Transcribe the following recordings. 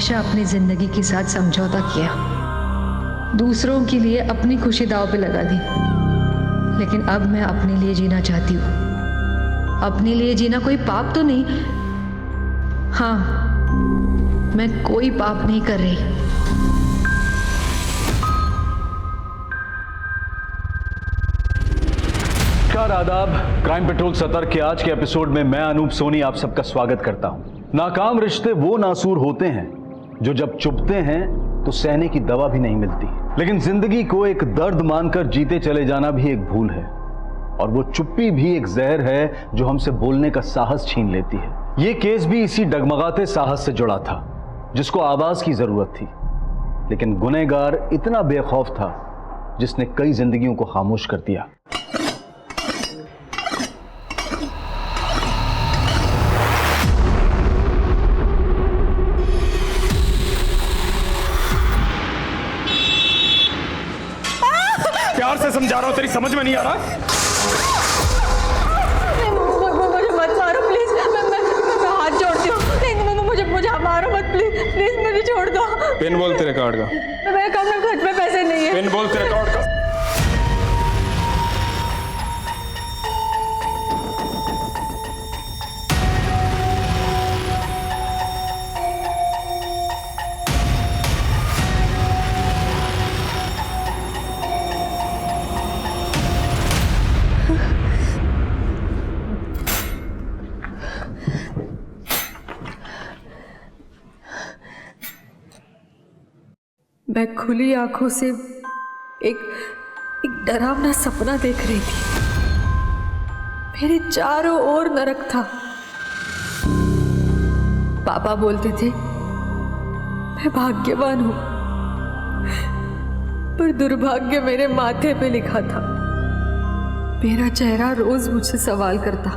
हमेशा अपनी जिंदगी के साथ समझौता किया, दूसरों के लिए अपनी खुशी दांव पे लगा दी। लेकिन अब मैं अपने लिए जीना चाहती हूँ। अपने लिए जीना कोई पाप तो नहीं। हाँ, मैं कोई पाप नहीं कर रही। नमस्कार, आदाब। क्राइम पेट्रोल सतर्क के आज के एपिसोड में मैं अनूप सोनी आप सबका स्वागत करता हूं। नाकाम रिश्ते वो नासूर होते हैं जो जब चुभते हैं तो सहने की दवा भी नहीं मिलती। लेकिन जिंदगी को एक दर्द मानकर जीते चले जाना भी एक भूल है, और वो चुप्पी भी एक जहर है जो हमसे बोलने का साहस छीन लेती है। ये केस भी इसी डगमगाते साहस से जुड़ा था, जिसको आवाज की जरूरत थी, लेकिन गुनहगार इतना बेखौफ था जिसने कई जिंदगियों को खामोश कर दिया। प्यार से समझा रहा हूं, तेरी समझ में नहीं आ रहा? मुझे मत मारो प्लीज, मैं हाथ जोड़ती हूँ। नहीं, मुझे मारो मत प्लीज, मुझे छोड़ दो। पिन बोल तेरे कार्ड का। मेरे काम में घर में पैसे नहीं है। पिन बोल तेरे कार्ड का। मैं खुली आंखों से एक डरावना सपना देख रही थी। मेरे चारों ओर नरक था। पापा बोलते थे मैं भाग्यवान हूं, पर दुर्भाग्य मेरे माथे पे लिखा था। मेरा चेहरा रोज मुझसे सवाल करता,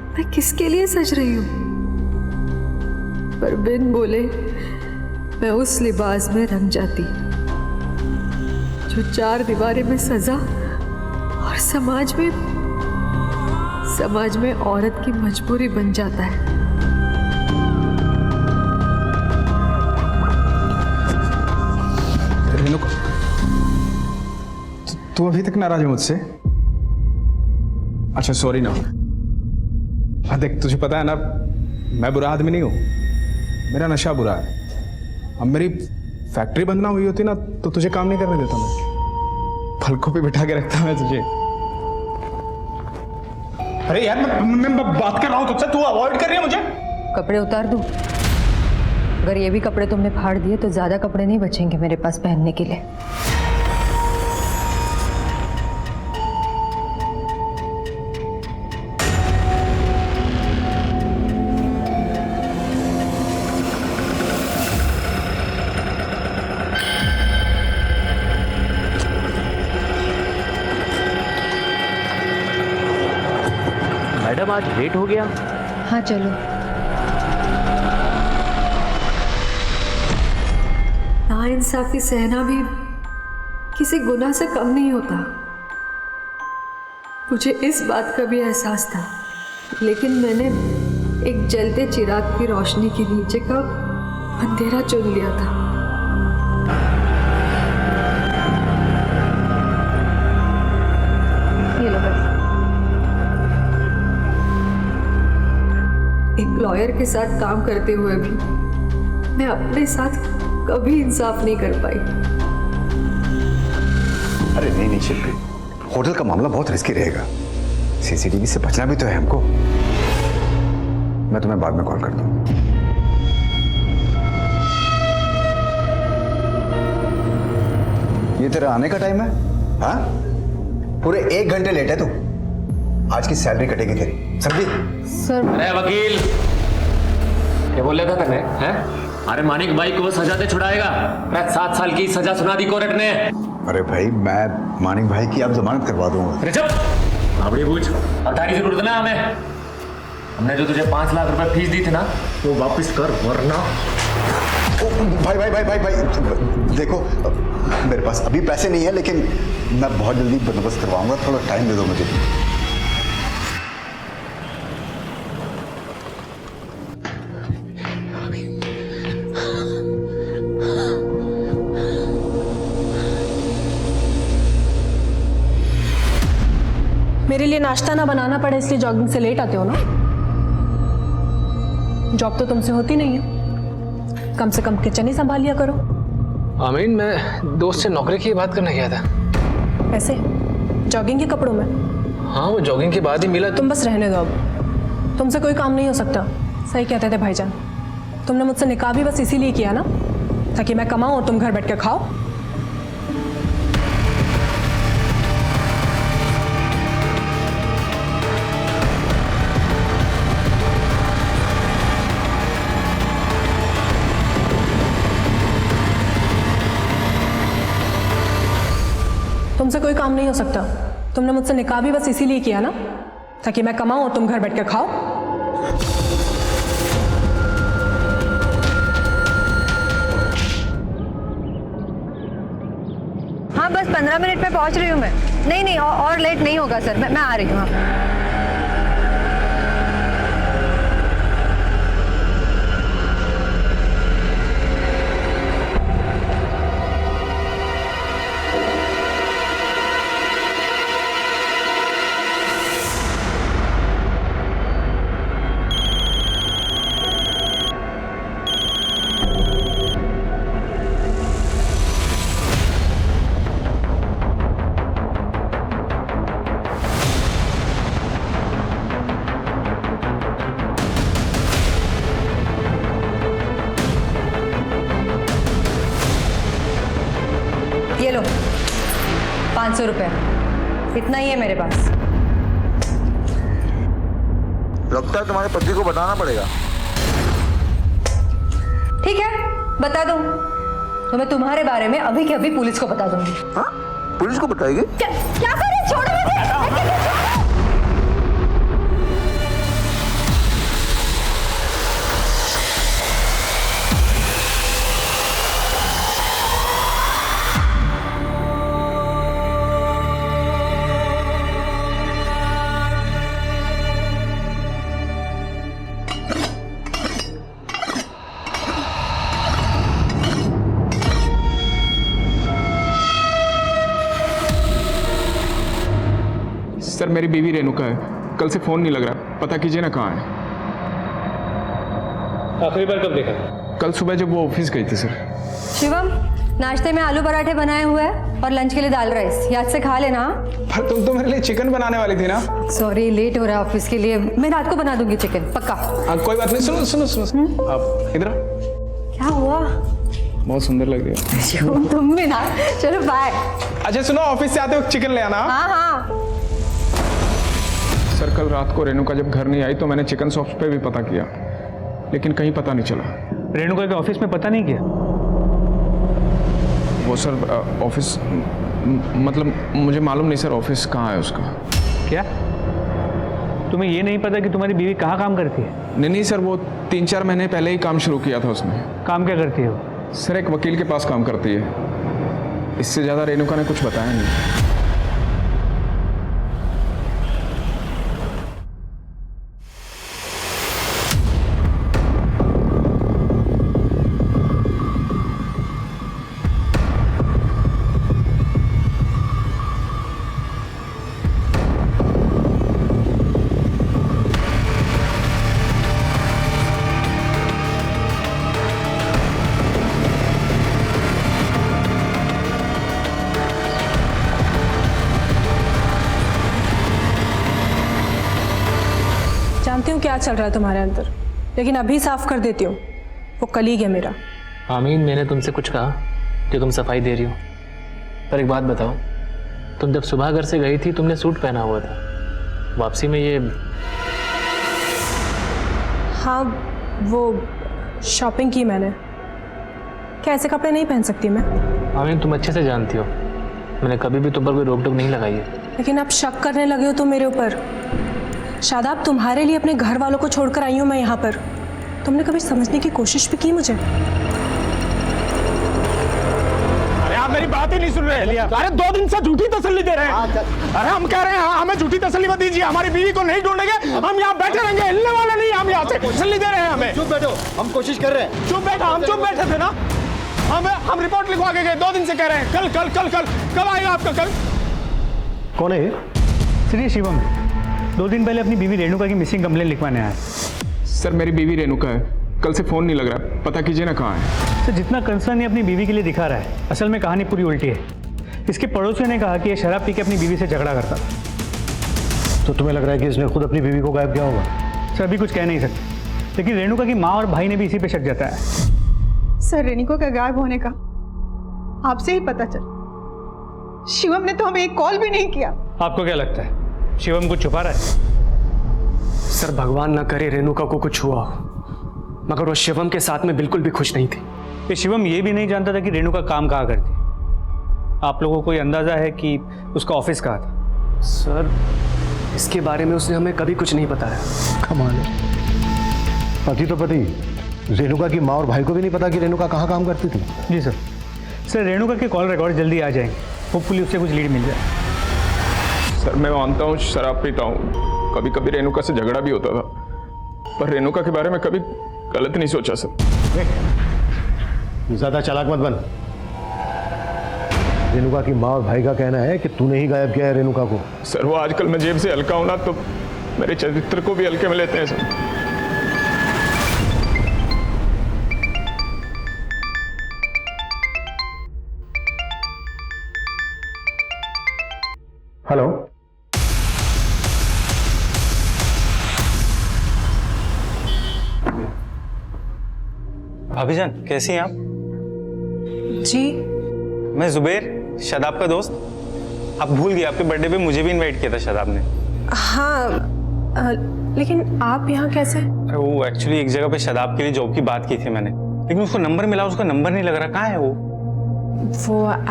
मैं किसके लिए सज रही हूं? पर बिन बोले मैं उस लिबास में रंग जाती जो चार दीवारें में सजा और समाज में औरत की मजबूरी बन जाता है। रेणुका, तू अभी तक नाराज है मुझसे? अच्छा सॉरी ना। देख, तुझे पता है ना, मैं बुरा आदमी नहीं हूं, मेरा नशा बुरा है। अब मेरी फैक्ट्री बंद ना हुई होती ना तो तुझे काम नहीं करने देता मैं, पलकों पे बिठा के रखता मैं तुझे। अरे यार, मैं बात कर रहा हूं तुझसे, तू अवॉइड कर रही है मुझे। कपड़े उतार दूं? अगर ये भी कपड़े तुमने फाड़ दिए तो ज्यादा कपड़े नहीं बचेंगे मेरे पास पहनने के लिए। मैडम, आज लेट हो गया। हाँ चलो। नाइंसाफी सहना भी किसी गुनाह से कम नहीं होता। मुझे इस बात का भी एहसास था, लेकिन मैंने एक जलते चिराग की रोशनी के नीचे का अंधेरा चुन लिया था। ये लो बस। एक लॉयर के साथ काम करते हुए भी मैं अपने साथ कभी इंसाफ नहीं कर पाई। अरे नहीं शिल्पी, होटल का मामला बहुत रिस्की रहेगा। सीसीटीवी से बचना भी तो है हमको। मैं तुम्हें बाद में कॉल करता हूँ। ये तेरा आने का टाइम है? हाँ, पूरे 1 घंटे लेट है तू। आज की सैलरी कटेगी तेरी, समझी? सर। अरे वकील, क्या बोल रहा था करने हैं? अरे मानिक भाई को सजा से छुड़ाएगा। 7 साल की सजा सुना दी कोर्ट ने। अरे भाई, मैं मानिक भाई की अब जमानत करवा दूंगा। अरे चुप, अपनी पूछ। अतारी जरूरत ना हमें। हमने जो तुझे 5 लाख रुपए फीस दी थी ना, वो वापस कर, वरना। भाई भाई भाई भाई भाई देखो, मेरे पास अभी पैसे नहीं है, लेकिन मैं बहुत जल्दी बंदोबस्त करवाऊंगा। थोड़ा टाइम दे दो मुझे। मेरे लिए नाश्ता ना बनाना पड़े इसलिए जॉगिंग से लेट आते हो ना। जॉब तो तुमसे होती नहीं है, कम से कम किचन ही संभाल लिया करो। आमीन, मैं दोस्त से नौकरी की बात करने गया था। ऐसे जॉगिंग के कपड़ों में? हाँ, वो जॉगिंग के बाद ही मिला। तुम बस रहने दो, अब तुमसे कोई काम नहीं हो सकता। सही कहते थे भाईजान, तुमने मुझसे निकाह भी बस इसीलिए किया ना, ताकि मैं कमाऊं और तुम घर बैठ के खाओ। तुमसे कोई काम नहीं हो सकता। तुमने मुझसे निकाह भी बस इसीलिए किया ना, ताकि मैं कमाऊं और तुम घर बैठ के खाओ। हाँ बस 15 मिनट में पहुंच रही हूँ मैं। नहीं और लेट नहीं होगा सर, मैं आ रही हूँ। हाँ। ये लो 500 रुपये, इतना ही है मेरे पास। लगता है तुम्हारे पति को बताना पड़ेगा। ठीक है, बता दूं तो मैं तुम्हारे बारे में अभी के अभी पुलिस को बता दूंगी। हाँ, पुलिस को बताएगी? क्या करे, छोड़ो मुझे। सर, मेरी बीवी रेणुका है, कल से फोन नहीं लग रहा, पता कीजिए ना कहाँ है। आखिरी बार कब देखा? कल सुबह जब वो ऑफिस गई थी सर। शिवम, नाश्ते में आलू पराठे बनाए हुए हैं और लंच के लिए दाल राइस, याद से खा लेना। पर तुम तो मेरे लिए चिकन बनाने वाली थी ना। सॉरी, लेट हो रहा है ऑफिस के लिए, मैं रात को बना दूंगी चिकन, पक्का। कोई बात नहीं, सुनो आप इधर आओ। क्या हुआ? बहुत सुंदर लग रही है। शिवम तुम भी ना, चलो बाय। अच्छा सुनो, ऑफिस से आते वक्त चिकन ले आना। हाँ। सर, कल रात को रेणुका जब घर नहीं आई तो मैंने चिकन शॉप्स पे भी पता किया, लेकिन कहीं पता नहीं चला। रेणुका के ऑफिस में पता नहीं किया? वो सर ऑफिस मतलब मुझे मालूम नहीं सर, ऑफिस कहाँ है उसका। क्या तुम्हें ये नहीं पता कि तुम्हारी बीवी कहाँ काम करती है? नहीं सर, वो 3-4 महीने पहले ही काम शुरू किया था उसने। काम क्या करती है वो? सर, एक वकील के पास काम करती है, इससे ज़्यादा रेणुका ने कुछ बताया नहीं। जानती हूँ क्या चल रहा है तुम्हारे अंदर, लेकिन अभी साफ कर देती हूँ, वो कलीग है मेरा। आमीन, मैंने तुमसे कुछ कहा कि तुम सफाई दे रही हो? पर एक बात बताओ, तुम जब सुबह घर से गई थी तुमने सूट पहना हुआ था, वापसी में ये? हाँ, वो शॉपिंग की मैंने। क्या ऐसे कपड़े नहीं पहन सकती मैं? आमीन, तुम अच्छे से जानती हो मैंने कभी भी तुम पर कोई रोक टोक नहीं लगाई है। लेकिन आप शक करने लगे हो तो मेरे ऊपर। शादाब, तुम्हारे लिए अपने घर वालों को छोड़कर आई हूँ मैं यहाँ पर। तुमने कभी समझने की कोशिश भी की मुझे? अरे आप मेरी बात ही नहीं सुन रहे। अरे 2 दिन से झूठी तसल्ली दे रहे हैं। अरे हम कह रहे हैं हमें झूठी तसल्ली मत दीजिए, हमारी बीवी को नहीं ढूंढेंगे, हम यहाँ बैठे रहेंगे, हिलने वाले नहीं। हम यहाँ से तसल्ली दे रहे हैं हमें। चुप बैठो, हम कोशिश कर रहे हैं। चुप बैठा, हम चुप बैठे थे ना। हम रिपोर्ट लिखवा के गए, 2 दिन से कह रहे हैं कल कल कल कल कल आएगा आपका। कल कौन है ये? सर ये शिवम 2 दिन पहले अपनी बीवी रेणुका की मिसिंग कंप्लेंट लिखवाने आया। सर मेरी बीवी रेणुका है, कल से फ़ोन नहीं लग रहा, पता कीजिए ना कहाँ है। सर जितना कंसर्न ये अपनी बीवी के लिए दिखा रहा है, असल में कहानी पूरी उल्टी है। इसके पड़ोसियों ने कहा कि ये शराब पी के अपनी बीवी से झगड़ा करता था। तो तुम्हें लग रहा है कि इसने खुद अपनी बीवी को गायब किया होगा? सर अभी कुछ कह नहीं सकते, लेकिन रेणुका की माँ और भाई ने भी इसी पे शक जताया है। सर रेणुका का गायब होने का आपसे ही पता चल, शिवम ने तो हमें एक कॉल भी नहीं किया। आपको क्या लगता है शिवम कुछ छुपा रहा है? सर भगवान ना करे रेणुका को कुछ हुआ हो, मगर वो शिवम के साथ में बिल्कुल भी खुश नहीं थी। ये शिवम ये भी नहीं जानता था कि रेणुका काम कहाँ करती। आप लोगों को कोई अंदाजा है कि उसका ऑफिस कहाँ था? सर इसके बारे में उसने हमें कभी कुछ नहीं बताया। कमाल है, पति तो पति, रेणुका की माँ और भाई को भी नहीं पता कि रेणुका कहाँ काम करती थी। जी सर। सर रेणुका के कॉल रिकॉर्ड जल्दी आ जाएंगे, होपफुली उससे कुछ लीड मिल जाए। सर मैं मानता हूँ शराब पीता हूँ, कभी कभी रेणुका से झगड़ा भी होता था, पर रेणुका के बारे में कभी गलत नहीं सोचा सर। ज्यादा चालाक मत बन। रेणुका की माँ और भाई का कहना है कि तूने ही गायब किया है रेणुका को। सर वो आजकल मैं जेब से हल्का हूं ना, तो मेरे चरित्र को भी हल्के में लेते हैं सर। हेलो, भाभी जान कैसी हैं आप? जी मैं जुबैर, शादाब का दोस्त। आप भूल गए, आपके बर्थडे पे मुझे भी इनवाइट किया था शादाब ने। हाँ लेकिन आप यहाँ कैसे? अरे वो एक्चुअली एक जगह पे शादाब के लिए जॉब की बात की थी मैंने, लेकिन उसको नंबर मिला, उसका नंबर नहीं लग रहा। कहाँ है वो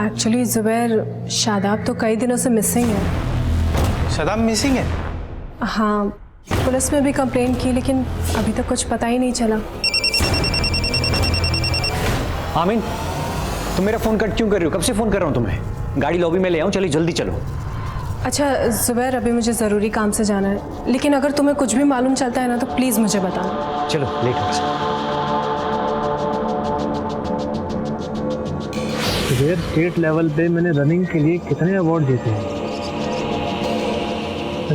एक्चुअली जुबैर, शादाब तो कई दिनों से मिसिंग है। शादाब मिसिंग है? हाँ पुलिस में भी कंप्लेंट की, लेकिन अभी तक कुछ पता ही नहीं चला। आमीन, तुम मेरा फोन कट क्यों कर रही हो? कब से फोन कर रहा हूँ तुम्हें? गाड़ी लॉबी में ले आऊँ, चलिए जल्दी चलो। अच्छा जुबैर, अभी मुझे ज़रूरी काम से जाना है, लेकिन अगर तुम्हें कुछ भी मालूम चलता है ना तो प्लीज़ मुझे बताना। चलो लेट हो जुबैर, स्टेट लेवल पे मैंने रनिंग के लिए कितने अवार्ड जीते हैं।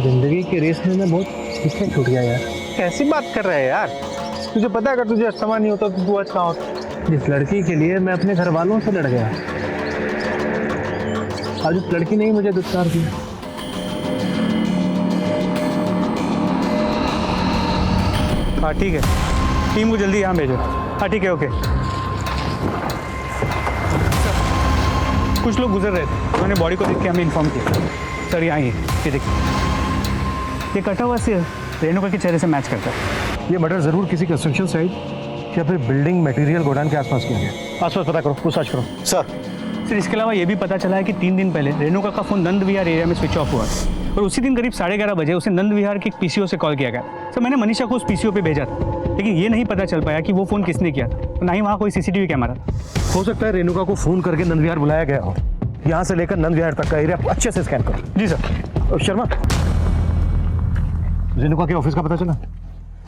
जिंदगी की रेस में मैं बहुत पीछे छूट गया यार। कैसी बात कर रहा है यार? तुझे पता है अगर तुझे अस्थमा नहीं होता तो तू आज कहाँ होता? जिस लड़की के लिए मैं अपने घर वालों से लड़ गया, आज उस लड़की ने ही मुझे दुत्कार दिया। हाँ ठीक है, टीम को जल्दी यहाँ भेजो। हाँ ठीक है, ओके। कुछ लोग गुजर रहे थे, उन्होंने बॉडी को देख के हमें इन्फॉर्म किया। सर यहाँ ही ये देखिए, ये कटा हुआ सिर रेणुका के चेहरे से मैच करता है। ये मर्डर जरूर किसी कंस्ट्रक्शन साइट या फिर बिल्डिंग मटेरियल गोडाउन के आसपास किया गया। आसपास पता करो, पूछताछ करो। सर इसके अलावा ये भी पता चला है कि 3 दिन पहले रेणुका का फोन नंद विहार एरिया में स्विच ऑफ हुआ और उसी दिन करीब 11:30 बजे उसे नंद विहार के एक पीसीओ से कॉल किया गया। सर मैंने मनीषा को उस पीसीओ पे भेजा था, लेकिन ये नहीं पता चल पाया कि वो फोन किसने किया था, ना ही वहाँ कोई सीसीटीवी कैमरा था। हो सकता है रेणुका को फोन करके नंद विहार बुलाया गया हो। यहाँ से लेकर नंद विहार तक का एरिया अच्छे से स्कैन करो। जी सर। और शर्मा, रेणुका के ऑफिस का पता चला?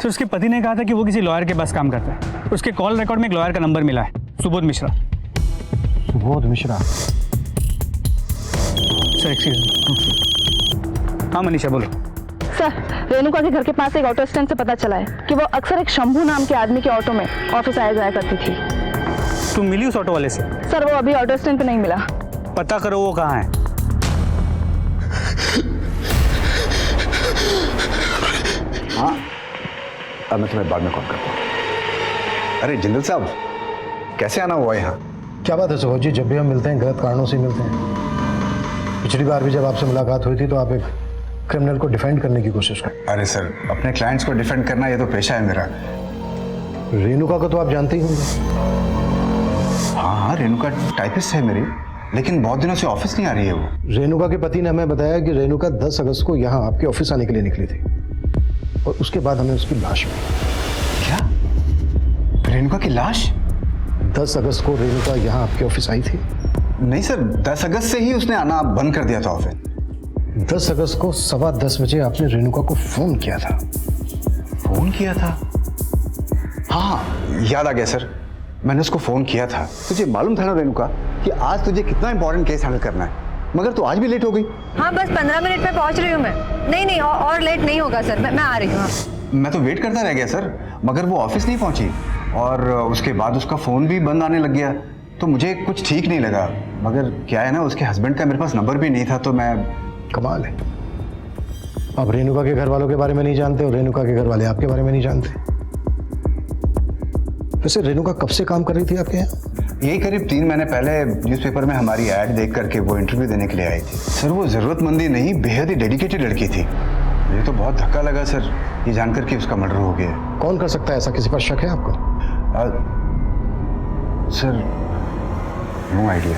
सर उसके पति ने कहा था कि वो किसी लॉयर के पास काम करता है। उसके कॉल रिकॉर्ड में एक लॉयर का नंबर मिला है, Subodh Mishra. Subodh Mishra? Sir excuse me. हाँ मनीषा बोलो। सर रेणुका के घर के पास एक ऑटो स्टैंड से पता चला है कि वो अक्सर एक शंभू नाम के आदमी के ऑटो में ऑफिस आया जाया करती थी। तुम मिली उस ऑटो वाले से? सर वो अभी ऑटो स्टैंड पे नहीं मिला। पता करो वो कहाँ है। हाँ अब मैं तुम्हें बाद में कॉल करता हूँ। अरे जिंदल साहब, कैसे आना हुआ यहाँ? क्या बात है सुबोध जी, जब भी हम मिलते हैं गलत कारणों से मिलते हैं। पिछली बार भी जब आपसे मुलाकात हुई थी तो आप एक क्रिमिनल को डिफेंड करने की कोशिश कर। अरे सर, अपने क्लाइंट्स को डिफेंड करना ये तो पेशा है मेरा। रेणुका को तो आप जानते ही होंगे। हाँ रेणुका टाइपिस्ट है मेरी, लेकिन बहुत दिनों से ऑफिस नहीं आ रही है वो। रेणुका के पति ने हमें बताया कि रेणुका 10 अगस्त को यहाँ आपके ऑफिस आने के लिए निकली थी और उसके बाद हमें उसकी लाश मिली। क्या? रेणुका की लाश? 10 अगस्त को रेणुका यहाँ आपके ऑफिस आई थी? नहीं सर, 10 अगस्त से ही उसने आना बंद कर दिया था ऑफिस। 10 अगस्त को 10:15 बजे आपने रेणुका को फोन किया था। फोन किया था? हाँ याद आ गया सर, मैंने उसको फोन किया था। तुझे मालूम था ना रेणुका कि आज तुझे कितना इंपॉर्टेंट केस हैंडल करना है, मगर तू आज भी लेट हो गई। हाँ बस 15 मिनट में पहुंच रही हूँ मैं। नहीं और लेट नहीं होगा सर, मैं आ रही हूँ। हाँ। मैं तो वेट करता रह गया सर, मगर वो ऑफिस नहीं पहुंची और उसके बाद उसका फ़ोन भी बंद आने लग गया, तो मुझे कुछ ठीक नहीं लगा। मगर क्या है ना, उसके हस्बैंड का मेरे पास नंबर भी नहीं था, तो मैं। कमाल है, आप रेणुका के घर वालों के बारे में नहीं जानते और रेणुका के घर वाले आपके बारे में नहीं जानते। वैसे रेणुका कब से काम कर रही थी आपके यहाँ? यही करीब 3 महीने पहले न्यूज़पेपर में हमारी ऐड देख करके वो इंटरव्यू देने के लिए आई थी। सर वो ज़रूरतमंदी नहीं, बेहद ही डेडिकेटेड लड़की थी। मुझे तो बहुत धक्का लगा सर ये जानकर कि उसका मर्डर हो गया। कौन कर सकता है ऐसा? किसी पर शक है आपको? Sir no idea.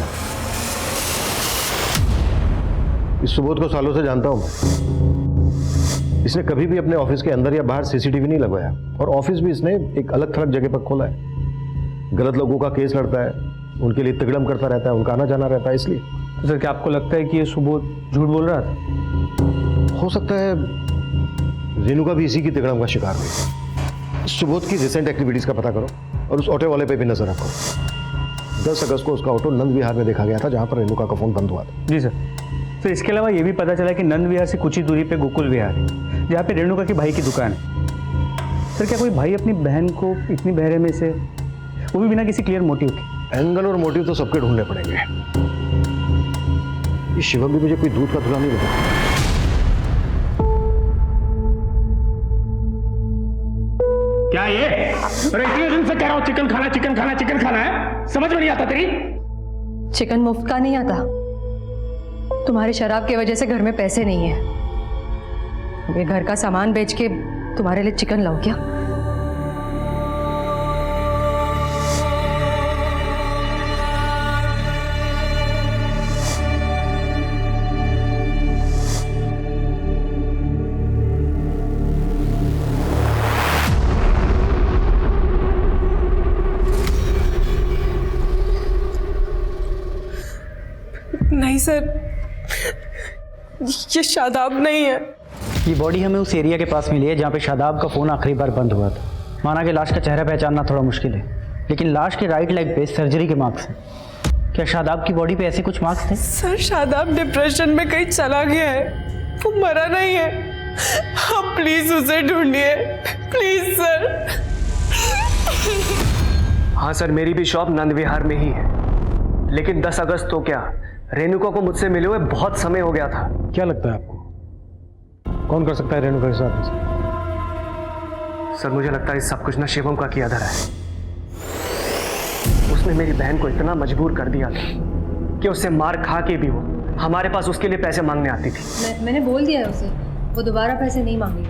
इस सुबोध को सालों से जानता हूं मैं। इसने कभी भी अपने ऑफिस के अंदर या बाहर सीसीटीवी नहीं लगवाया और ऑफिस भी इसने एक अलग थलग जगह पर खोला है। गलत लोगों का केस लड़ता है, उनके लिए तिगड़म करता रहता है, उनका आना जाना रहता है। इसलिए तो सर क्या आपको लगता है कि ये सुबोध झूठ बोल रहा था? हो सकता है रेणुका भी इसी की तिगड़म का शिकार हुई। सुबोध की रिसेंट एक्टिविटीज का पता करो और उस ऑटो वाले पे भी नजर रखो। 10 अगस्त को उसका ऑटो नंद विहार में देखा गया था, जहां पर रेणुका का फोन बंद हुआ था। जी सर। तो इसके अलावा ये भी पता चला कि नंद विहार से कुछ ही दूरी पे गोकुल विहार है, जहाँ पे रेणुका के भाई की दुकान है। सर क्या कोई भाई अपनी बहन को इतनी बहरे में से, वो भी बिना किसी क्लियर मोटिव के? एंगल और मोटिव तो सबके ढूंढने पड़ेंगे। ये शिवम भी मुझे कोई दूध का धुला नहीं लगा। क्या ये? अरे इतने दिन से कह रहा हूँ चिकन खाना है, समझ में नहीं आता तेरी? चिकन मुफ्त का नहीं आता। तुम्हारी शराब की वजह से घर में पैसे नहीं है। ये घर का सामान बेच के तुम्हारे लिए चिकन लाऊं क्या? नहीं सर, ये शादाब नहीं है। ये बॉडी हमें उस एरिया के पास मिली है जहाँ पे शादाब का फोन आखिरी बार बंद हुआ था। माना कि लाश का चेहरा पहचानना थोड़ा मुश्किल है, लेकिन लाश के राइट लेग पे सर्जरी के मार्क्स हैं। क्या शादाब की बॉडी पे ऐसे कुछ मार्क्स थे? सर शादाब डिप्रेशन में कहीं चला गया है, वो मरा नहीं है। आप प्लीज उसे ढूंढिए, प्लीज सर। हाँ सर, मेरी भी शॉप नंद विहार में ही है, लेकिन 10 अगस्त तो क्या, रेणुका को मुझसे मिले हुए बहुत समय हो गया था। क्या लगता है आपको कौन कर सकता है रेणुका के साथ? सर मुझे लगता है सब कुछ ना शिवम का किया धरा है। उसने मेरी बहन को इतना मजबूर कर दिया था कि उससे मार खा के भी वो हमारे पास उसके लिए पैसे मांगने आती थी। मैंने बोल दिया है उसे, वो दोबारा पैसे नहीं मांगेगी।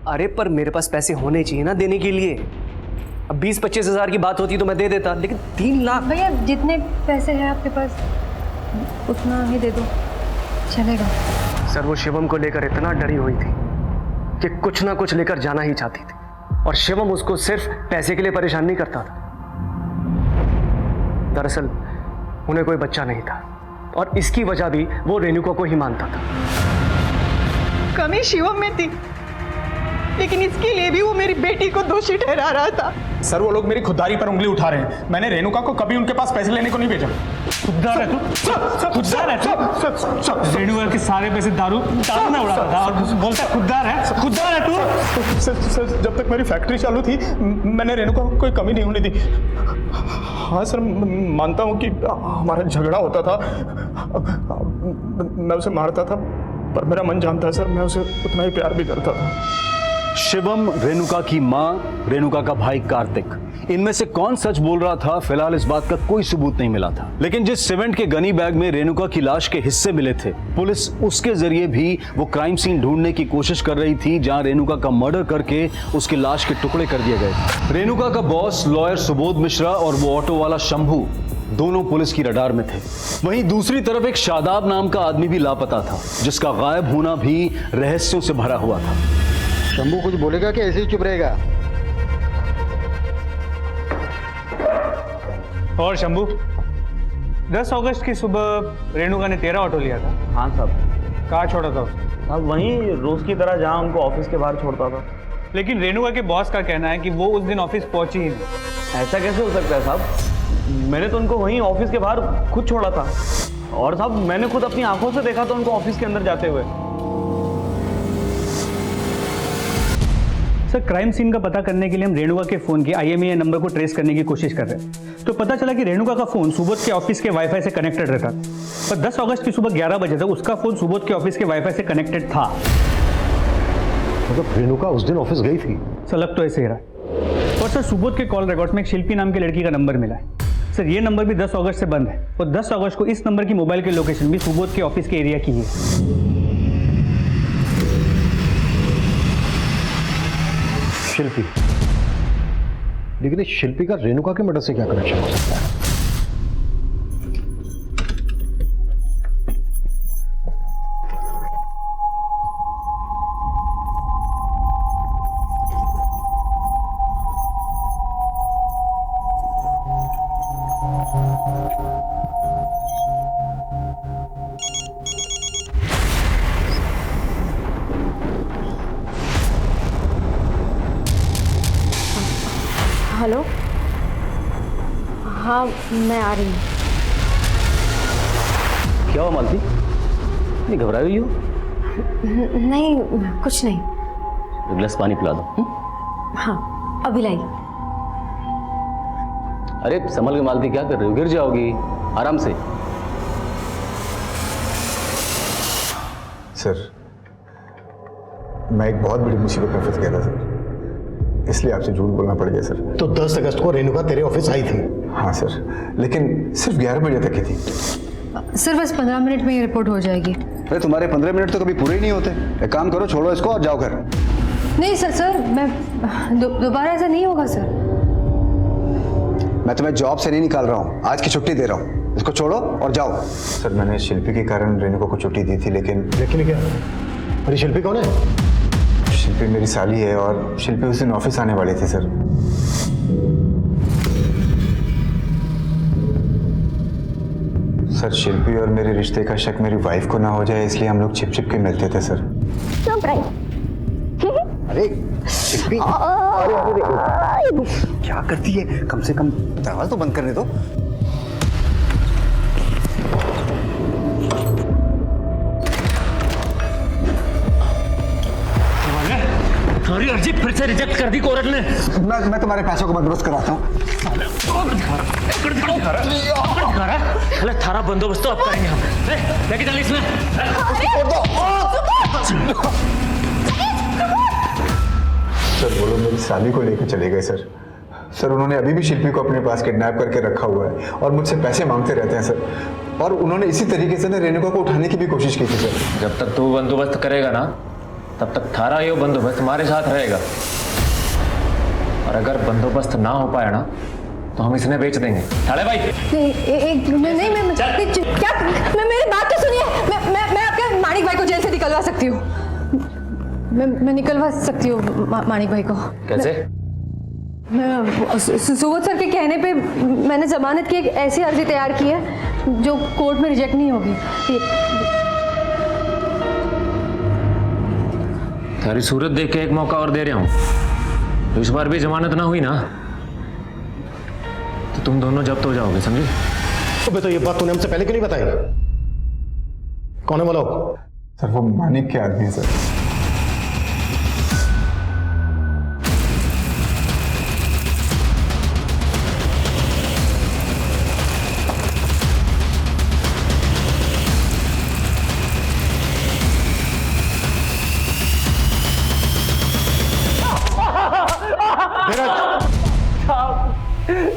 अरे पर मेरे पास पैसे होने चाहिए ना देने के लिए। अब 20-25 हज़ार की बात होती तो मैं दे देता, लेकिन 3 लाख। भैया जितने पैसे हैं आपके पास उतना ही दे दो, चलेगा। सर वो शिवम को लेकर इतना डरी हुई थी कि कुछ ना कुछ लेकर जाना ही चाहती थी, और शिवम उसको सिर्फ पैसे के लिए परेशान नहीं करता था। दरअसल उन्हें कोई बच्चा नहीं था और इसकी वजह भी वो रेणुका को ही मानता था। कमी शिवम में थी, लेकिन इसके लिए भी वो मेरी बेटी को दोषी ठहरा रहा था। सर वो लोग मेरी खुददारी पर उंगली उठा रहे हैं। मैंने रेणुका को कभी उनके पास पैसे लेने को नहीं भेजा। खुददार है तू, खुददार है तू। रेणुका के सारे पैसे दारू में उड़ाता था और बोलता खुददार है तू। सर जब तक मेरी फैक्ट्री चालू थी मैंने रेणुका को कोई कमी नहीं होने दी। हाँ सर, मानता हूँ कि हमारा झगड़ा होता था, मैं उसे मारता था, पर मेरा मन जानता है सर, मैं उसे उतना ही प्यार भी करता था। शिवम, रेणुका की मां, रेणुका का भाई कार्तिक, इनमें से कौन सच बोल रहा था, फिलहाल इस बात का कोई सबूत नहीं मिला था। लेकिन जिस सीमेंट के गनी बैग में रेणुका की लाश के हिस्से मिले थे, पुलिस उसके जरिए भी वो क्राइम सीन ढूंढने की कोशिश कर रही थी जहां रेणुका का मर्डर करके उसकी लाश के टुकड़े कर दिए गए थे। रेणुका का बॉस लॉयर सुबोध मिश्रा और वो ऑटो वाला शंभू दोनों पुलिस की रडार में थे। वहीं दूसरी तरफ एक शादाब नाम का आदमी भी लापता था, जिसका गायब होना भी रहस्यों से भरा हुआ था। शंभू कुछ बोलेगा कि ऐसे ही चुप रहेगा? और शंभू, 10 अगस्त की सुबह रेणुका ने तेरा ऑटो लिया था? हाँ साहब। कहाँ छोड़ा था उसे? साहब वहीं रोज की तरह जहाँ उनको ऑफिस के बाहर छोड़ता था। लेकिन रेणुका के बॉस का कहना है कि वो उस दिन ऑफिस पहुंची ही नहीं। ऐसा कैसे हो सकता है साहब? मैंने तो उनको वहीं ऑफिस के बाहर खुद छोड़ा था। और साहब मैंने खुद अपनी आंखों से देखा था उनको ऑफिस के अंदर जाते हुए। सर क्राइम सीन का पता करने के लिए हम रेणुका के फोन के IMEI नंबर को ट्रेस करने की कोशिश कर रहे हैं। तो पता चला कि रेणुका का फोन सुबोध के ऑफिस के वाईफाई से कनेक्टेड रहता और 10 अगस्त की सुबह 11 बजे तक उसका फोन सुबोध के ऑफिस के वाईफाई से कनेक्टेड था। मतलब रेणुका उस दिन ऑफिस गई थी? सर लग तो ऐसे ही रहा। और सर सुबोध के कॉल रिकॉर्ड्स में एक शिल्पी नाम की लड़की का नंबर मिला है। सर ये नंबर भी 10 अगस्त से बंद है और 10 अगस्त को इस नंबर की मोबाइल की लोकेशन भी सुबोध के ऑफिस के एरिया की है। शिल्पी, लेकिन इस शिल्पी का रेणुका के मर्डर से क्या कनेक्शन हो सकता है? हेलो, हाँ मैं आ रही हूँ। क्या हुआ मालती, इतनी घबराई हुई हो? नहीं कुछ नहीं। एक गिलास पानी पिला दो। हाँ अभी लाई। अरे संभल के मालती, क्या कर रही हो? गिर जाओगी, आराम से। सर मैं एक बहुत बड़ी मुसीबत में फंस गया था सर, इसलिए आपसे झूठ बोलना पड़ गया सर। तो 10 अगस्त को रेणुका तेरे ऑफिस आई थी? हाँ सर, लेकिन सिर्फ 11 बजे तक की थी। सर बस 15 मिनट में ये रिपोर्ट हो जाएगी। अरे तुम्हारे 15 मिनट तो कभी पूरे ही नहीं होते। एक काम करो, छोड़ो इसको और जाओ घर। नहीं सर मैं दोबारा ऐसा नहीं होगा सर। मैं तुम्हें जॉब से नहीं निकाल रहा हूँ, आज की छुट्टी दे रहा हूँ। इसको छोड़ो और जाओ। सर मैंने शिल्पी के कारण रेणुका को छुट्टी दी थी, लेकिन क्या? अरे शिल्पी कौन है? शिल्पी मेरी साली है और शिल्पी उस दिन ऑफिस आने वाली थी सर। सर शिल्पी और मेरे रिश्ते का शक मेरी वाइफ को ना हो जाए, इसलिए हम लोग छिप छिप के मिलते थे सर। अरे शिल्पी, क्या करती है? कम से कम दरवाजा तो बंद करने दो। तुम्हारी अर्जी फिर से रिजेक्ट कर दी कोर्ट ने। मैं तुम्हारे पैसों को बंदोबस्त कराता हूँ। अरे थारा बंदोबस्त तो अब करेंगे हम। लेके चल इसमें। सर वो लोग मेरी साली को लेकर चले गए सर। सर उन्होंने अभी भी शिल्पी को अपने पास किडनैप करके रखा हुआ है और मुझसे पैसे मांगते रहते हैं सर। और उन्होंने इसी तरीके से रेणुका को उठाने की भी कोशिश की थी सर। जब तक तू बंदोबस्त करेगा ना, तब तक थारा ये बंदोबस्त हमारे साथ रहेगा। और अगर बंदोबस्त ना हो पाया ना, तो हम इसने बेच देंगे। थाड़े भाई नहीं मैं क्या, मैं मेरी बात तो सुनिए। मैं आपके माणिक भाई को जेल से निकलवा सकती हूँ। मैं निकलवा सकती हूँ माणिक भाई को। कैसे? मैं सुबोध सर के कहने पे मैंने जमानत की एक ऐसी अर्जी तैयार की है जो कोर्ट में रिजेक्ट नहीं होगी। तेरी सूरत देख के एक मौका और दे रहा हूँ। तो इस बार भी जमानत ना हुई ना, तो तुम दोनों जब्त हो जाओगे, समझे? तो ये बात तूने हमसे पहले क्यों नहीं बताई? कौन है वो लोग? सर वो मानिक के आदमी है सर।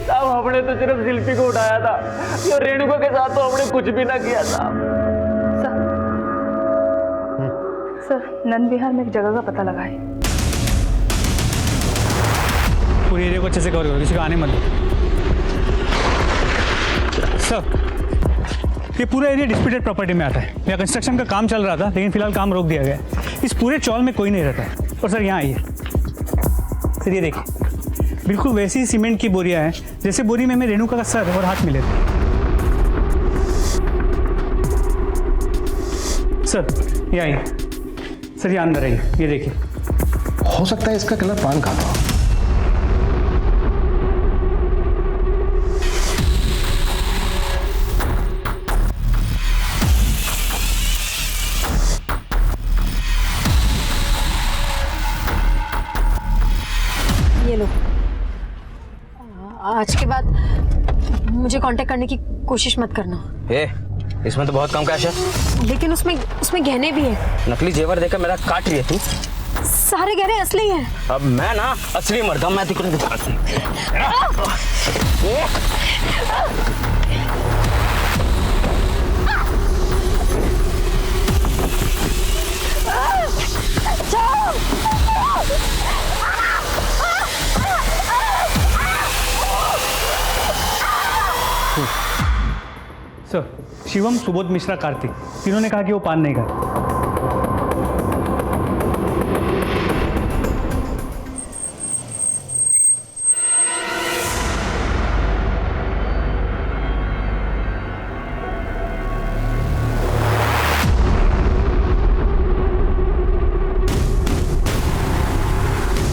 साहब हमने तो सिर्फ शिल्पी को उठाया था, और रेणुका के साथ तो हमने कुछ भी ना किया था। सर नंद विहार में एक जगह का पता लगा है। पूरे एरिया को अच्छे से कवर करो, किसी को आने मत दो। सर ये पूरा एरिया डिस्प्यूटेड प्रॉपर्टी में आता है। यहाँ कंस्ट्रक्शन का काम चल रहा था, लेकिन फिलहाल काम रोक दिया गया है। इस पूरे चौल में कोई नहीं रहता है। और सर यहाँ आइए सर, ये देखिए बिल्कुल वैसी ही सीमेंट की बोरियां हैं जैसे बोरी में हमें रेणुका का सर और हाथ मिले थे। सर ये आइए सर, ये अंदर आइए, ये देखिए। हो सकता है इसका कलर पान का था। आज के बाद मुझे कांटेक्ट करने की कोशिश मत करना। इसमें तो बहुत कम कैश है। लेकिन उसमें गहने भी है। नकली जेवर देकर मेरा काट रही है तू। सारे गहने असली हैं। अब मैं ना असली मर्द हूं, मैं तुझे दिखाती हूं। सर, शिवम, सुबोध मिश्रा, कार्तिक, तीनों ने कहा कि वो पान नहीं खाता।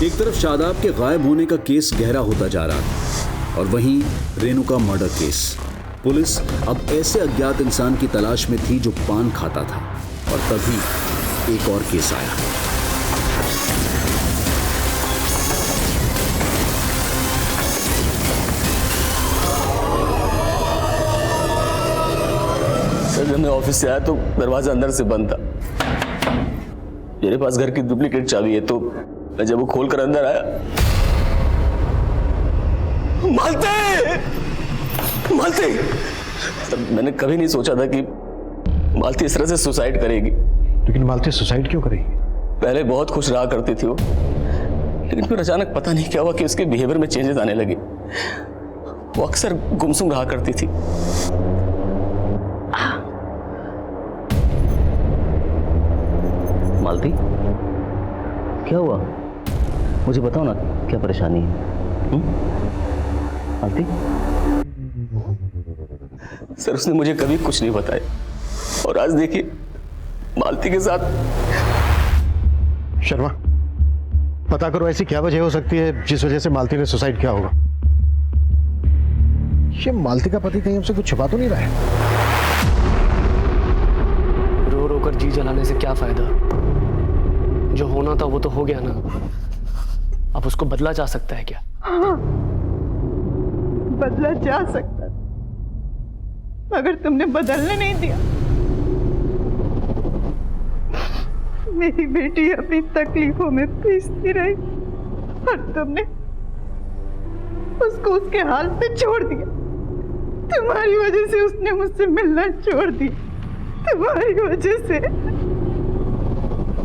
एक तरफ शादाब के गायब होने का केस गहरा होता जा रहा था और वहीं रेणुका मर्डर केस। पुलिस अब ऐसे अज्ञात इंसान की तलाश में थी जो पान खाता था और तभी एक और केस आया। सर, जब मैं ऑफिस से आया तो दरवाजा अंदर से बंद था। मेरे पास घर की डुप्लीकेट चाबी है, तो मैं जब वो खोलकर अंदर आया, मालती तब मैंने कभी नहीं सोचा था कि मालती इस तरह से सुसाइड करेगी। लेकिन मालती सुसाइड क्यों करेगी? पहले बहुत खुश रहा करती थी वो, लेकिन फिर अचानक पता नहीं क्या हुआ कि उसके बिहेवियर में चेंजेस आने लगे। वो अक्सर गुमसुम रहा करती थी। मालती, क्या हुआ? मुझे बताओ ना, क्या परेशानी है? मालती? सर, उसने मुझे कभी कुछ नहीं बताया, और आज देखिए मालती के साथ। शर्मा, पता करो ऐसी क्या वजह हो सकती है जिस वजह से मालती ने सुसाइड किया होगा। ये मालती का पति कहीं हमसे कुछ छुपा तो नहीं रहा है? रो रो कर जी जलाने से क्या फायदा? जो होना था वो तो हो गया ना। अब उसको बदला जा सकता है क्या? हाँ, बदला जा सकता, मगर तुमने बदलने नहीं दिया। मेरी बेटी अपनी तकलीफों में पीसती रही और तुमने उसको उसके हाल पे छोड़ दिया। तुम्हारी वजह से उसने मुझसे मिलना छोड़ दिया। तुम्हारी वजह से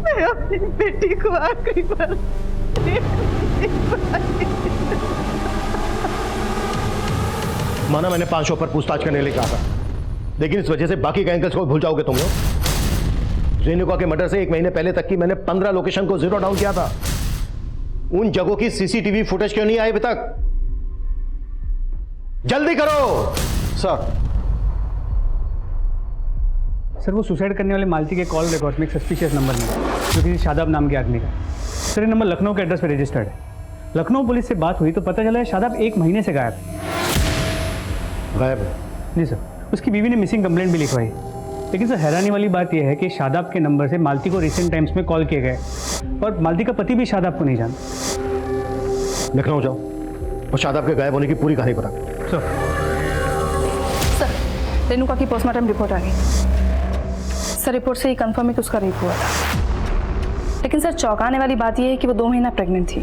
मैं अपनी बेटी को आखिरी बार माना मैंने 5 शो पर पूछताछ करने लिए कहा था, लेकिन इस वजह से बाकी गैंगर्स को भूल जाओगे तुम लोग। रेणुका के मर्डर से 1 महीने पहले तक की मैंने 15 लोकेशन को जीरो डाउन किया था। उन जगहों की सीसीटीवी फुटेज क्यों नहीं आई अभी तक? जल्दी करो। सर, वो सुसाइड करने वाले मालती के कॉल रिकॉर्ड में एक सस्पिशियस नंबर मिला जो किसी शादाब नाम के आदमी का। सर, ये नंबर लखनऊ के एड्रेस पर रजिस्टर्ड है। लखनऊ पुलिस से बात हुई तो पता चला है शादाब 1 महीने से गायब है। जी सर, उसकी बीवी ने मिसिंग कंप्लेंट भी लिखवाई। लेकिन सर, हैरानी वाली बात यह है कि शादाब के नंबर से मालती को रिसेंट टाइम्स में कॉल किए गए और मालती का पति भी शादाब को नहीं जानता। लखनऊ जाओ और शादाब के गायब होने की पूरी कहानी पता करो। सर, रेणुका की पोस्टमार्टम रिपोर्ट आ गई। सर, रिपोर्ट से ही कंफर्म है कि उसका रेप हुआ था। लेकिन सर, चौंकाने वाली बात यह है कि वो 2 महीना प्रेग्नेंट थी।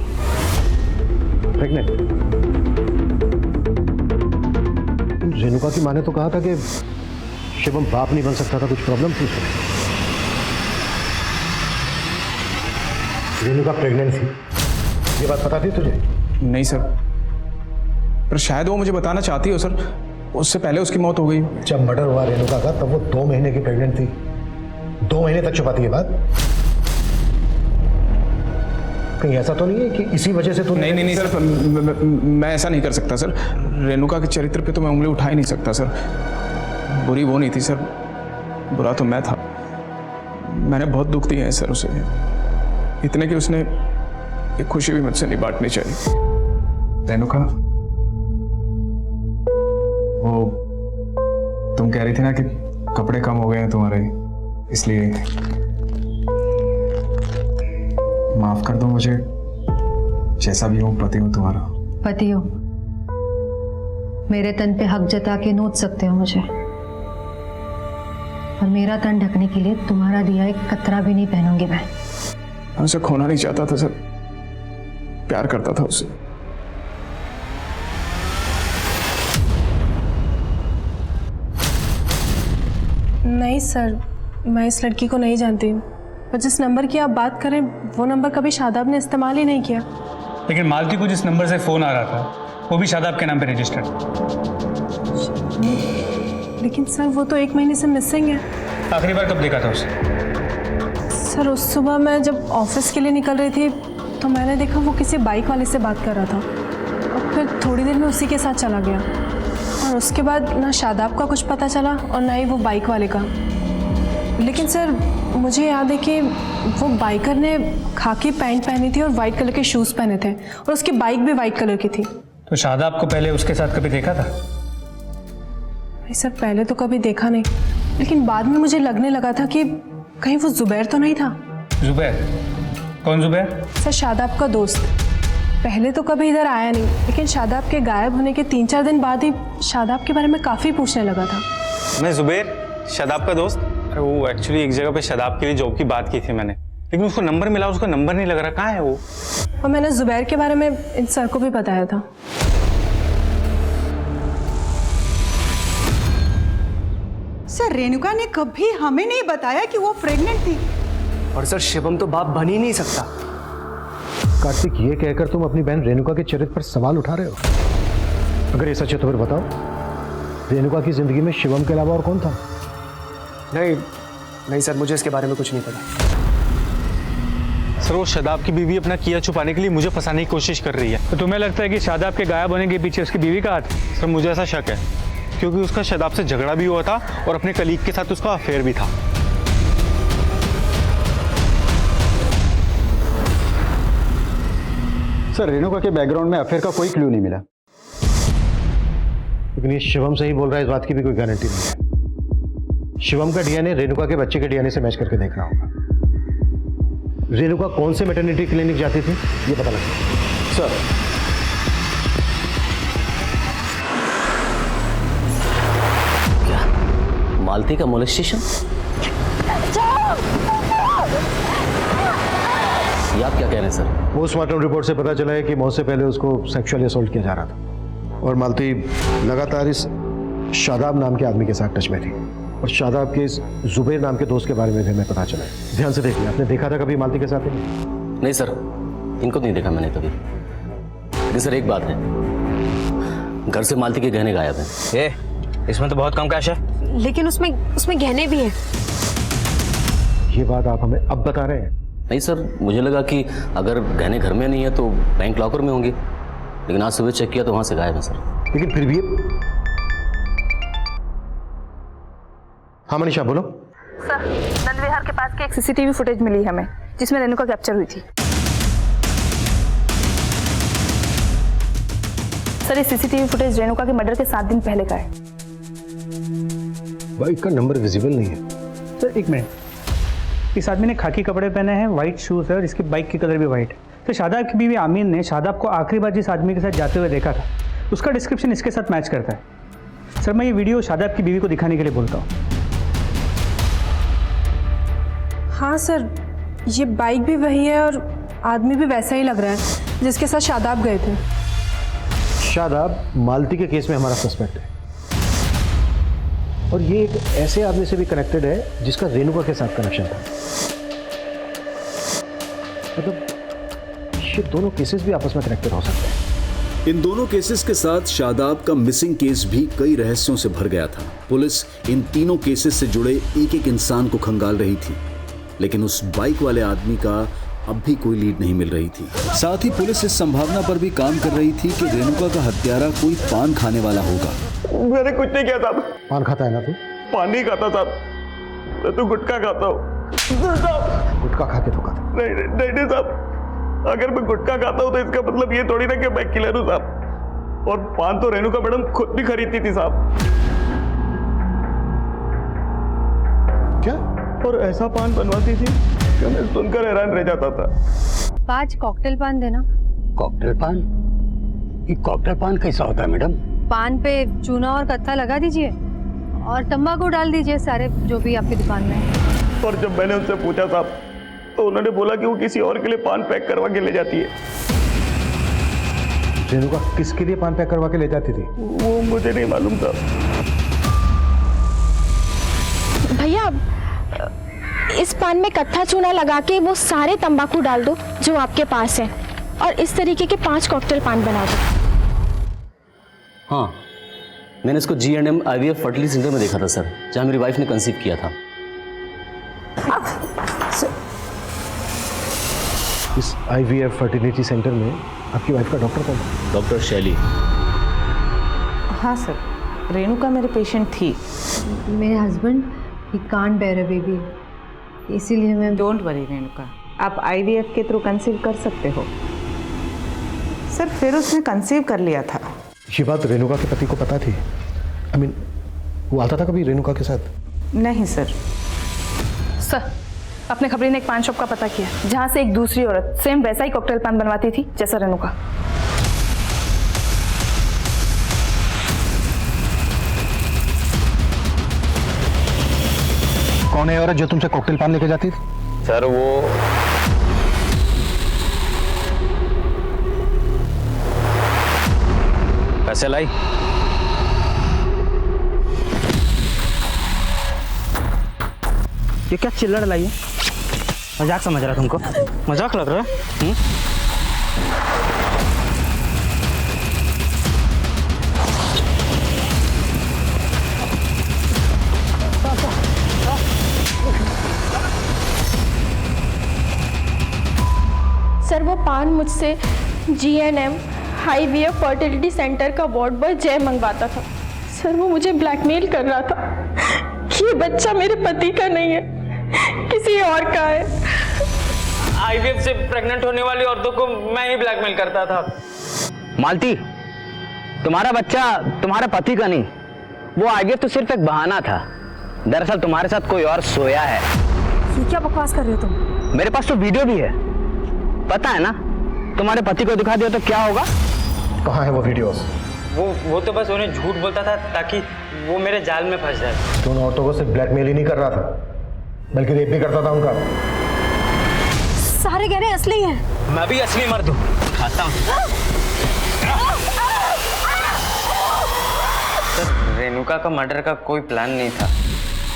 प्रेग्नेंट? रेणुका की माँ ने तो कहा था कि शिवम बाप नहीं बन सकता था, कुछ प्रॉब्लम थी उसमें। रेणुका प्रेग्नेंट थी, ये बात पता थी तुझे? नहीं सर, पर शायद वो मुझे बताना चाहती हो सर। उससे पहले उसकी मौत हो गई। जब मर्डर हुआ रेणुका का तब वो 2 महीने की प्रेग्नेंट थी। 2 महीने तक छुपाती है बात। कहीं ऐसा तो नहीं है कि इसी वजह से तू? नहीं सर, मैं ऐसा नहीं कर सकता सर। रेणुका के चरित्र पे तो मैं उंगली उठा ही नहीं सकता सर। बुरी वो नहीं थी सर, बुरा तो मैं था। मैंने बहुत दुख दिया है सर उसे, इतने कि उसने एक खुशी भी मुझसे नहीं बांटनी चाहिए। रेणुका, वो तुम कह रही थी ना कि कपड़े कम हो गए हैं तुम्हारे, इसलिए माफ कर दो मुझे। जैसा भी हूँ, पति हूँ तुम्हारा। पति हो मेरे तन पे हक जता के नोच सकते हो मुझे, और मेरा तन ढकने के लिए तुम्हारा दिया एक कतरा भी नहीं पहनूंगी मैं उसे खोना नहीं चाहता था सर, प्यार करता था उससे। नहीं सर, मैं इस लड़की को नहीं जानती, और जिस नंबर की आप बात करें वो नंबर कभी शादाब ने इस्तेमाल ही नहीं किया। लेकिन मालती को जिस नंबर से फ़ोन आ रहा था वो भी शादाब के नाम पे रजिस्टर्ड। लेकिन सर वो तो 1 महीने से मिसिंग है। आखिरी बार कब देखा था उसे? सर उस सुबह मैं जब ऑफिस के लिए निकल रही थी तो मैंने देखा वो किसी बाइक वाले से बात कर रहा था, और फिर थोड़ी देर में उसी के साथ चला गया, और उसके बाद ना शादाब का कुछ पता चला और ना ही वो बाइक वाले का। लेकिन सर मुझे याद है कि वो बाइकर ने खाकी पैंट पहनी थी और वाइट कलर के शूज़ पहने थे, और उसकी बाइक भी वाइट कलर की थी। तो शादाब को पहले उसके साथ कभी देखा था? नहीं सर, पहले तो कभी देखा नहीं, लेकिन बाद में मुझे लगने लगा था कि कहीं वो जुबैर तो नहीं था। जुबैर? कौन जुबैर? सर शादाब का दोस्त। पहले तो कभी इधर आया नहीं, लेकिन शादाब के गायब होने के 3-4 दिन बाद ही शादाब के बारे में काफ़ी पूछने लगा था। मैं जुबैर, शादाब का दोस्त। अरे वो एक्चुअली एक जगह पे शादाब के लिए जॉब की बात की थी मैंने, लेकिन उसको नंबर मिला, उसका नंबर नहीं लग रहा, कहाँ है वो? और मैंने जुबैर के बारे में इन सर को भी बताया था। सर रेणुका ने कभी हमें नहीं बताया कि वो प्रेग्नेंट थी। और सर शिवम तो बाप बन ही नहीं सकता। कार्तिक, ये कहकर तुम अपनी बहन रेणुका के चरित्र पर सवाल उठा रहे हो? अगर ये सच है तो फिर बताओ, रेणुका की जिंदगी में शिवम के अलावा और कौन था? नहीं सर, मुझे इसके बारे में कुछ नहीं पता। सर वो शादाब की बीवी अपना किया छुपाने के लिए मुझे फंसाने की कोशिश कर रही है। तो तुम्हें लगता है कि शादाब के गायब होने के पीछे उसकी बीवी का हाथ? सर मुझे ऐसा शक है, क्योंकि उसका शादाब से झगड़ा भी हुआ था और अपने कलीग के साथ उसका अफेयर भी था। सर रेणुका के बैकग्राउंड में अफेयर का कोई क्लू नहीं मिला। लेकिन ये शिवम से ही बोल रहा है, इस बात की भी कोई गारंटी नहीं है। शिवम का डीएनए रेणुका के बच्चे के डीएनए से मैच करके देखना होगा। रेणुका कौन से मैटरनिटी क्लिनिक जाती थी ये पता लगा। सर क्या मालती का मोलेस्टेशन? ये आप क्या कह रहे हैं सर? पोस्टमार्टम रिपोर्ट से पता चला है कि मौत से पहले उसको सेक्सुअली असॉल्ट किया जा रहा था, और मालती लगातार इस शादाब नाम के आदमी के साथ टच में थी, और शादाब के इस जुबैर नाम के दोस्त के बारे में भी हमें पता चला है। ध्यान से देखिए, आपने देखा था कभी मालती के साथ? नहीं सर, इनको नहीं देखा मैंने कभी। लेकिन सर एक बात है, घर से मालती के गहने गायब हैं। इसमें तो बहुत कम कैश है। लेकिन उसमें गहने भी हैं। ये बात आप हमें अब बता रहे हैं? नहीं सर, मुझे लगा कि अगर गहने घर में नहीं है तो बैंक लॉकर में होंगे, लेकिन आज सुबह चेक किया तो वहां से गायब है सर। लेकिन फिर भी हाँ मनीषा बोलो। सर नंद विहार के पास की एक सीसीटीवी फुटेज मिली हमें, जिसमें रेणुका कैप्चर हुई थी। सर ये सीसीटीवी फुटेज रेणुका के मर्डर के 7 दिन पहले का है। बाइक का नंबर विजिबल नहीं है। सर एक मिनट, इस आदमी ने खाकी कपड़े पहने हैं, व्हाइट शूज है, और इसकी बाइक की कलर भी व्हाइट है। तो शादाब की बीवी आमीन ने शादाब को आखिरी बार जिस आदमी के साथ जाते हुए देखा था, उसका डिस्क्रिप्शन इसके साथ मैच करता है। सर मैं ये वीडियो शादाब की बीवी को दिखाने के लिए बोलता हूँ। हाँ सर, ये बाइक भी वही है और आदमी भी वैसा ही लग रहा है जिसके साथ शादाब गए थे। शादाब मालती के केस में हमारा सस्पेक्ट है, और ये एक ऐसे आदमी से भी कनेक्टेड है जिसका रेणुका के साथ कनेक्शन था। मतलब ये दोनों केसेस भी आपस में कनेक्टेड हो सकते हैं। इन दोनों केसेस के साथ शादाब का मिसिंग केस भी कई रहस्यों से भर गया था। पुलिस इन तीनों केसेस से जुड़े एक एक इंसान को खंगाल रही थी, लेकिन उस बाइक वाले आदमी का अब भी कोई लीड नहीं मिल रही थी। साथ ही पुलिस इस संभावना पर भी काम कर रही थी कि रेणुका का हत्यारा कोई पान खाने वाला होगा। मैंने कुछ नहीं किया साहब। पान खाता है ना तू? पान नहीं खाता साहब, मैं तो गुटखा खाता हूँ। गुटखा खा के धोखा था? नहीं साहब, अगर मैं गुटखा खाता हूँ तो इसका मतलब ये थोड़ी ना कि मैं किलर हूँ साहब। और पान तो रेणुका मैडम खुद भी खरीदती थी साहब। क्या? और ऐसा पान बनवाती थी कि मैं सुनकर हैरान रह जाता था। 5 कॉकटेल पान देना। कॉकटेल पान? ये कॉकटेल पान कैसा होता है मैडम? पान पे चूना और कत्था लगा दीजिए और तंबाकू डाल दीजिए सारे जो भी आपकी दुकान में है। और जब मैंने उनसे पूछा साहब तो उन्होंने बोला कि वो किसी और के लिए पान पैक करवा के ले जाती है। रेणुका किसके लिए पान पैक करवा के ले जाती थी? वो मुझे नहीं मालूम था। भैया इस पान में कत्था चूना लगा के वो सारे तंबाकू डाल दो जो आपके पास है और इस तरीके के 5 कॉकटेल पान बना दो। हाँ, मैंने इसको G&M IVF फर्टिलिटी सेंटर में देखा था सर, जहाँ मेरी वाइफ ने कंसीव किया था। इस IVF फर्टिलिटी सेंटर में आपकी वाइफ का डॉक्टर कौन है? डॉक्टर शैली। हाँ सर, रेणुका मेरे पेशेंट थी। मेरे husband he can't bear a baby, इसीलिए मैं। डोंट वरी रेणुका, आप IVF के थ्रू कंसीव कर सकते हो। सर फिर उसने कंसीव कर लिया था। ये बात रेणुका के पति को पता थी? I mean, वो आता था कभी रेणुका के साथ? नहीं सर। सर अपने खबरी ने एक पान शॉप का पता किया जहाँ से एक दूसरी औरत सेम वैसा ही कॉकटेल पान बनवाती थी जैसा रेणुका। कौन है औरत जो तुमसे कॉकटेल पान लेके जाती थी? सर वो पैसे लाई। ये क्या चिल्लड़ लाई है? मजाक समझ रहा तुमको? मजाक लग रहा है? सर वो पान मुझसे G&M IVF फर्टिलिटी सेंटर का वार्ड बॉय जय मंगवाता था। सर वो मुझे ब्लैकमेल कर रहा था कि ये बच्चा मेरे पति का नहीं है, किसी और का है। IVF से प्रेग्नेंट होने वाली औरतों को मैं ही ब्लैकमेल करता था। मालती, तुम्हारा बच्चा तुम्हारे पति का नहीं, वो IVF तो सिर्फ एक बहाना था। दरअसल तुम्हारे साथ कोई और सोया है। ये क्या बकवास कर रहे हो तुम? मेरे पास तो वीडियो भी है, पता है ना? तुम्हारे पति को दिखा दिया तो क्या होगा? कहाँ है वो वीडियोस? वो तो बस उन्हें झूठ बोलता था ताकि वो मेरे जाल में फंस जाए। तो उन औरतों को सिर्फ ब्लैकमेल ही नहीं कर रहा था, बल्कि रेप भी करता था उनका। सारे कह रहे हैं असली हैं। मैं भी असली मर्द हूँ, खाता हूँ। सर रेणुका का मर्डर का कोई प्लान नहीं था,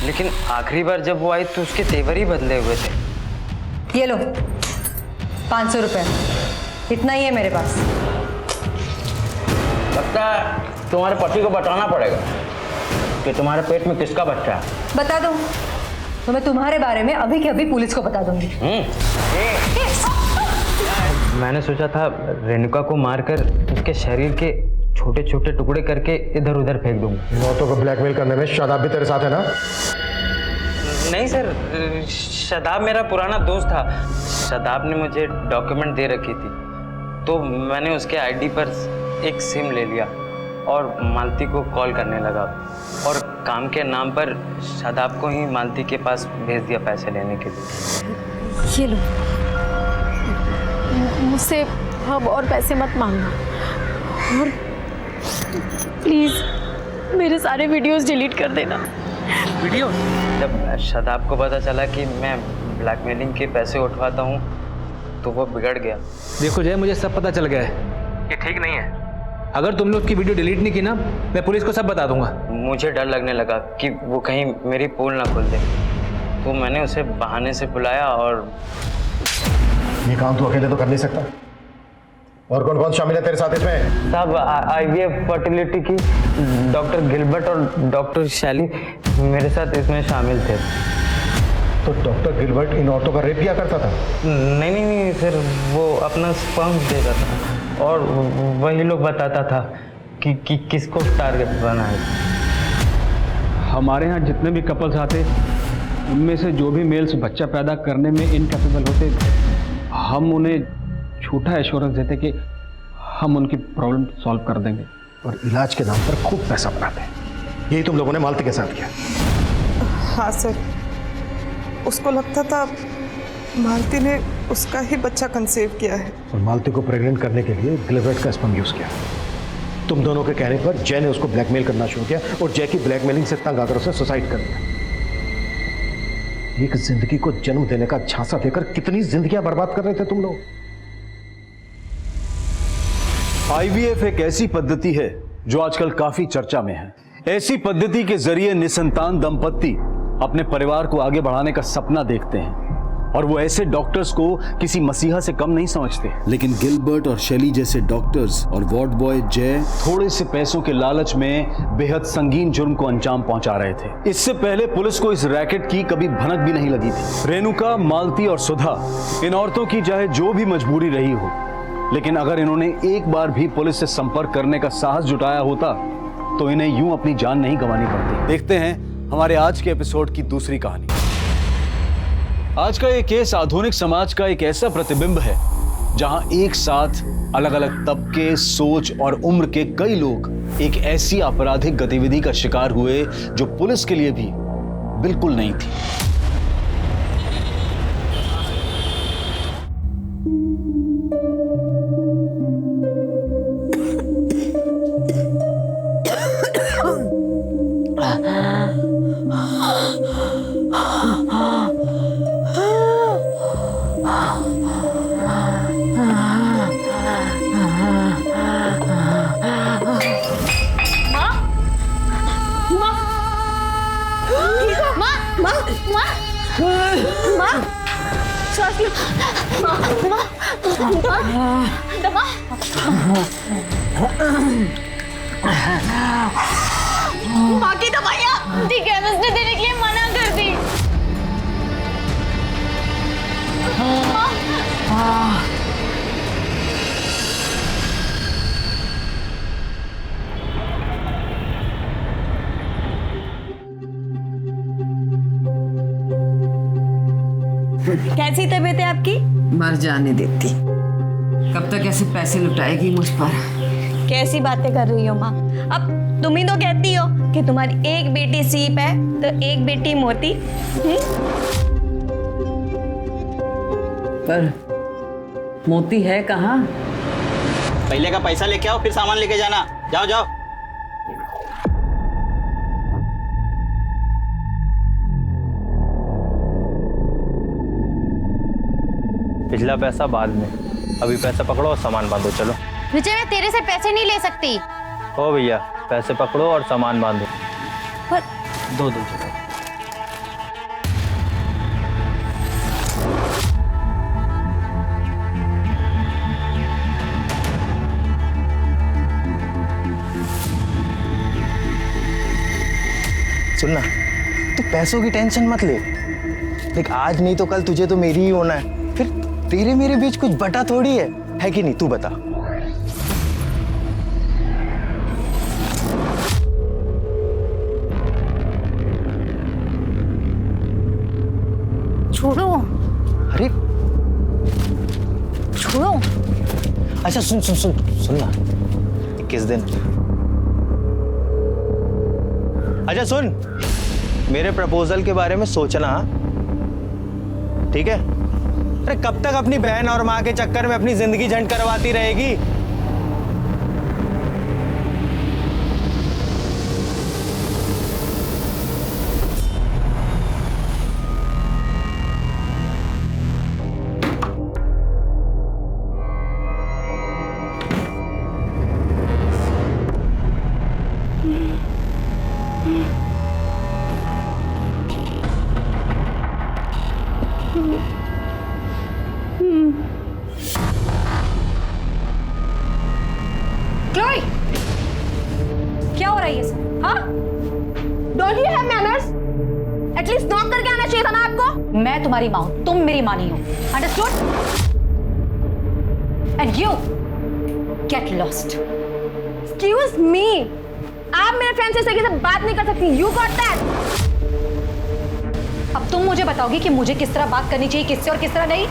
लेकिन आखिरी बार जब वो आई तो उसके तेवर ही बदले हुए थे। ये लो 500 रुपये, इतना ही है मेरे पास। लगता है तुम्हारे पति को बताना पड़ेगा कि तुम्हारे पेट में किसका बच्चा है। बता दो तो मैं तुम्हारे बारे में अभी के अभी पुलिस को बता दूंगी। मैंने सोचा था रेणुका को मारकर उसके शरीर के छोटे छोटे टुकड़े करके इधर उधर फेंक दूंगा। इन औरतों को ब्लैकमेल करने में शादाब भी तेरे साथ है ना? नहीं सर, शादाब मेरा पुराना दोस्त था। शादाब ने मुझे डॉक्यूमेंट दे रखी थी, तो मैंने उसके आईडी पर एक सिम ले लिया और मालती को कॉल करने लगा और काम के नाम पर शादाब को ही मालती के पास भेज दिया पैसे लेने के लिए। ये लो, मुझसे अब और पैसे मत मांगना और प्लीज मेरे सारे वीडियोस डिलीट कर देना। वीडियो? जब शादाब को पता चला कि मैं ब्लैकमेलिंग के पैसे उठवाता हूँ तो वो बिगड़ गया। देखो जय, मुझे सब पता चल गया है, ये ठीक नहीं है। अगर तुमने उसकी वीडियो डिलीट नहीं की ना, मैं पुलिस को सब बता दूंगा। मुझे डर लगने लगा कि वो कहीं मेरी पोल ना खोल दे, तो मैंने उसे बहाने से बुलाया और ये काम तू अकेले तो कर नहीं सकता। और कौन कौन शामिल है तेरे साथ इसमें? साहब IVF फर्टिलिटी की डॉक्टर गिलबर्ट और डॉक्टर शैली मेरे साथ इसमें शामिल थे। तो डॉक्टर गिलबर्ट इन औरतों का रेप किया करता था? नहीं सर, वो अपना स्पर्म देता था और वही लोग बताता था कि किसको टारगेट बनाए। हमारे यहाँ जितने भी कपल्स आते, उनमें से जो भी मेल्स बच्चा पैदा करने में इनकैपेबल होते, हम उन्हें झूठा एश्योरेंस देते कि हम उनकी प्रॉब्लम सॉल्व कर देंगे। और इलाज के नाम पर खूब पैसा बनाते हैं। यही तुम लोगों ने मालती के साथ किया? हाँ सर, उसको लगता था मालती ने उसका ही बच्चा कंसीव किया है। और मालती को प्रेग्नेंट करने के लिए गिलबर्ट का स्पर्म यूज किया। तुम दोनों के कहने पर जय ने उसको ब्लैकमेल करना शुरू किया और जय की ब्लैकमेलिंग से तंग आकर उसने सुसाइड कर लिया। एक जिंदगी को जन्म देने का झांसा देकर कितनी जिंदगियां बर्बाद कर रहे थे तुम लोग। IVF एक ऐसी पद्धति है जो आजकल काफी चर्चा में है। ऐसी पद्धति के जरिए निसंतान दंपत्ति अपने परिवार को आगे बढ़ाने का सपना देखते हैं और वो ऐसे डॉक्टर्स को किसी मसीहा से कम नहीं समझते। लेकिन गिलबर्ट और शेली जैसे डॉक्टर्स और वार्ड बॉय जय थोड़े से पैसों के लालच में बेहद संगीन जुर्म को अंजाम पहुंचा रहे थे। इससे पहले पुलिस को इस रैकेट की कभी भनक भी नहीं लगी थी। रेणुका, मालती और सुधा, इन औरतों की चाहे जो भी मजबूरी रही हो, लेकिन अगर इन्होंने एक बार भी पुलिस से संपर्क करने का साहस जुटाया होता तो इन्हें यूं अपनी जान नहीं गंवानी पड़ती। देखते हैं हमारे आज के एपिसोड की दूसरी कहानी। आज का ये केस आधुनिक समाज का एक ऐसा प्रतिबिंब है जहां एक साथ अलग अलग तबके, सोच और उम्र के कई लोग एक ऐसी आपराधिक गतिविधि का शिकार हुए जो पुलिस के लिए भी बिल्कुल नहीं थी। माँ की दवाइयाँ दी केमिस्ट ने देने के लिए मना कर दी। कैसी तबीयत है आपकी? मर जाने देती। कब तक ऐसे पैसे लुटाएगी मुझ पर? कैसी बातें कर रही हो माँ? अब तुम ही तो कहती हो कि तुम्हारी एक बेटी सीप है तो एक बेटी मोती। पर मोती है कहाँ? पहले का पैसा लेके आओ, फिर सामान लेके जाना। जाओ जाओ। पिछला पैसा बाद में, अभी पैसा पकड़ो और सामान बांधो। चलो विजय, मैं तेरे से पैसे नहीं ले सकती। ओ भैया, पैसे पकड़ो और सामान बांधो। पर दो चलो। सुनना, तू पैसों की टेंशन मत ले। देख, आज नहीं तो कल तुझे तो मेरी ही होना है। फिर तेरे मेरे बीच कुछ बटा थोड़ी है कि नहीं? तू बता। छोड़ो। अरे छोड़ो। अच्छा सुन ना, 21 दिन। अच्छा सुन, मेरे प्रपोजल के बारे में सोचना, ठीक है? अरे कब तक अपनी बहन और माँ के चक्कर में अपनी जिंदगी झंड करवाती रहेगी? क्लोई, क्या हो रहा है ये सब? हाँ? Don't you have manners? At least knock करके आना चाहिए था ना आपको। मैं तुम्हारी माँ हूं, तुम मेरी माँ नहीं हो। Understood? And you get lost. Excuse me, आप मेरे फ्रेंड से सही से बात नहीं कर सकती। You got that? अब तुम मुझे बताओगी कि मुझे किस तरह बात करनी चाहिए, किससे और किस तरह नहीं।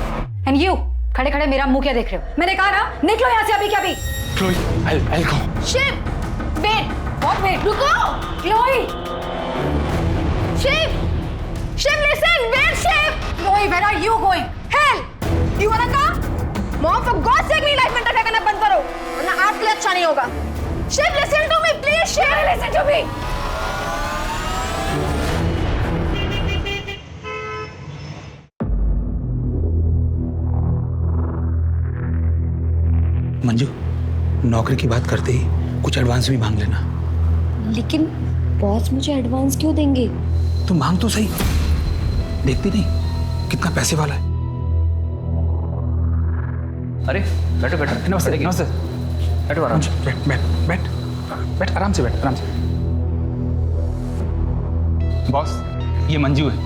एंड यू खड़े खड़े मेरा मुंह क्या देख रहे हो? मैंने कहा ना, निकलो यहाँ से अभी क्या भी। Chloe, I'll go. Shiv, wait, what wait? रुको। Chloe, Shiv, Shiv listen, wait Shiv. Chloe, where are you going? Hell, you want to come? Mom, for God's sake मेरी लाइफ में इंटरफेयर करना बंद करो, वरना आपके लिए अच्छा नहीं होगा। Shiv listen to me please, Shiv listen to me. Manju, नौकरी की बात करते ही कुछ एडवांस भी मांग लेना। लेकिन बॉस मुझे एडवांस क्यों देंगे? तो मांग तो सही, देखती नहीं कितना पैसे वाला है। अरे बैठो बैठो। नमस्ते नमस्ते। बैठो आराम से। बैठ बैठ बैठ बैठ, आराम से बैठ, आराम से। बॉस, ये मंजू है,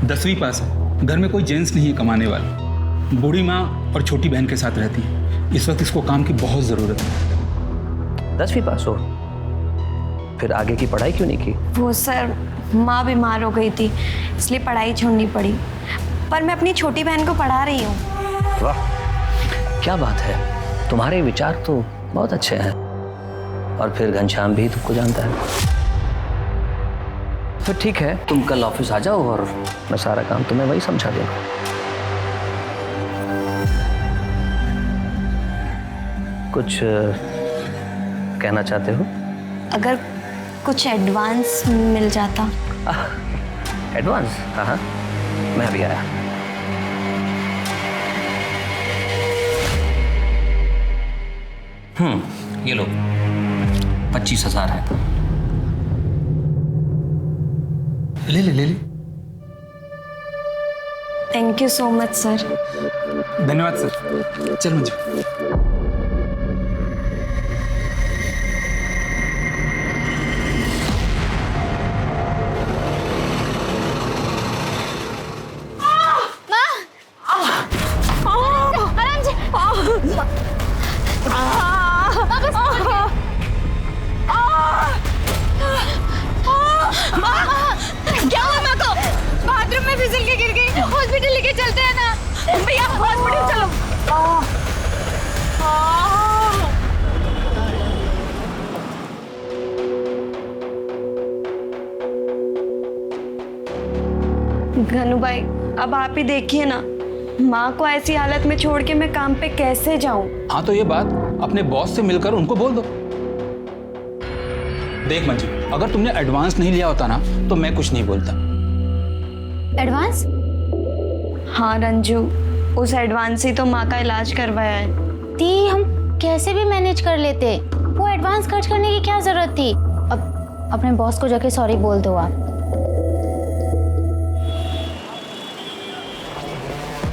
10वीं पास है, घर में कोई जेंट्स नहीं है कमाने वाला, बूढ़ी माँ और छोटी बहन के साथ रहती है। इस वक्त इसको काम की बहुत ज़रूरत है। 10वीं पास हो, फिर आगे की पढ़ाई क्यों नहीं की? वो सर, माँ बीमार हो गई थी इसलिए पढ़ाई छोड़नी पड़ी, पर मैं अपनी छोटी बहन को पढ़ा रही हूँ। वाह, क्या बात है, तुम्हारे विचार तो बहुत अच्छे हैं। और फिर घनश्याम भी तुमको जानता है। तो ठीक है, तुम कल ऑफिस आ जाओ और मैं सारा काम तुम्हें वही समझा दूंगा। कुछ कहना चाहते हो? अगर कुछ एडवांस मिल जाता। एडवांस? हाँ हाँ, मैं अभी आया। ये लो, 25,000 है। ले ले ले ले। Thank you so much sir. धन्यवाद सर। चल मंजू। क्या हुआ माँ को? बाथरूम में फिसल के गिर गई, हॉस्पिटल लेके चलते हैं ना भैया, हॉस्पिटल चलो। घनु भाई, अब आप ही देखिए ना, माँ को ऐसी हालत में छोड़ के मैं काम पे कैसे जाऊं? हाँ, तो ये बात अपने बॉस से मिलकर उनको बोल दो। देख मंजू, अगर तुमने एडवांस नहीं लिया होता ना तो मैं कुछ नहीं बोलता। एडवांस? हाँ रंजू, उस एडवांस से तो माँ का इलाज करवाया है। ती हम कैसे भी मैनेज कर लेते, वो एडवांस खर्च करने की क्या जरूरत थी? अब अपने बॉस को जाके सॉरी बोल दो आप।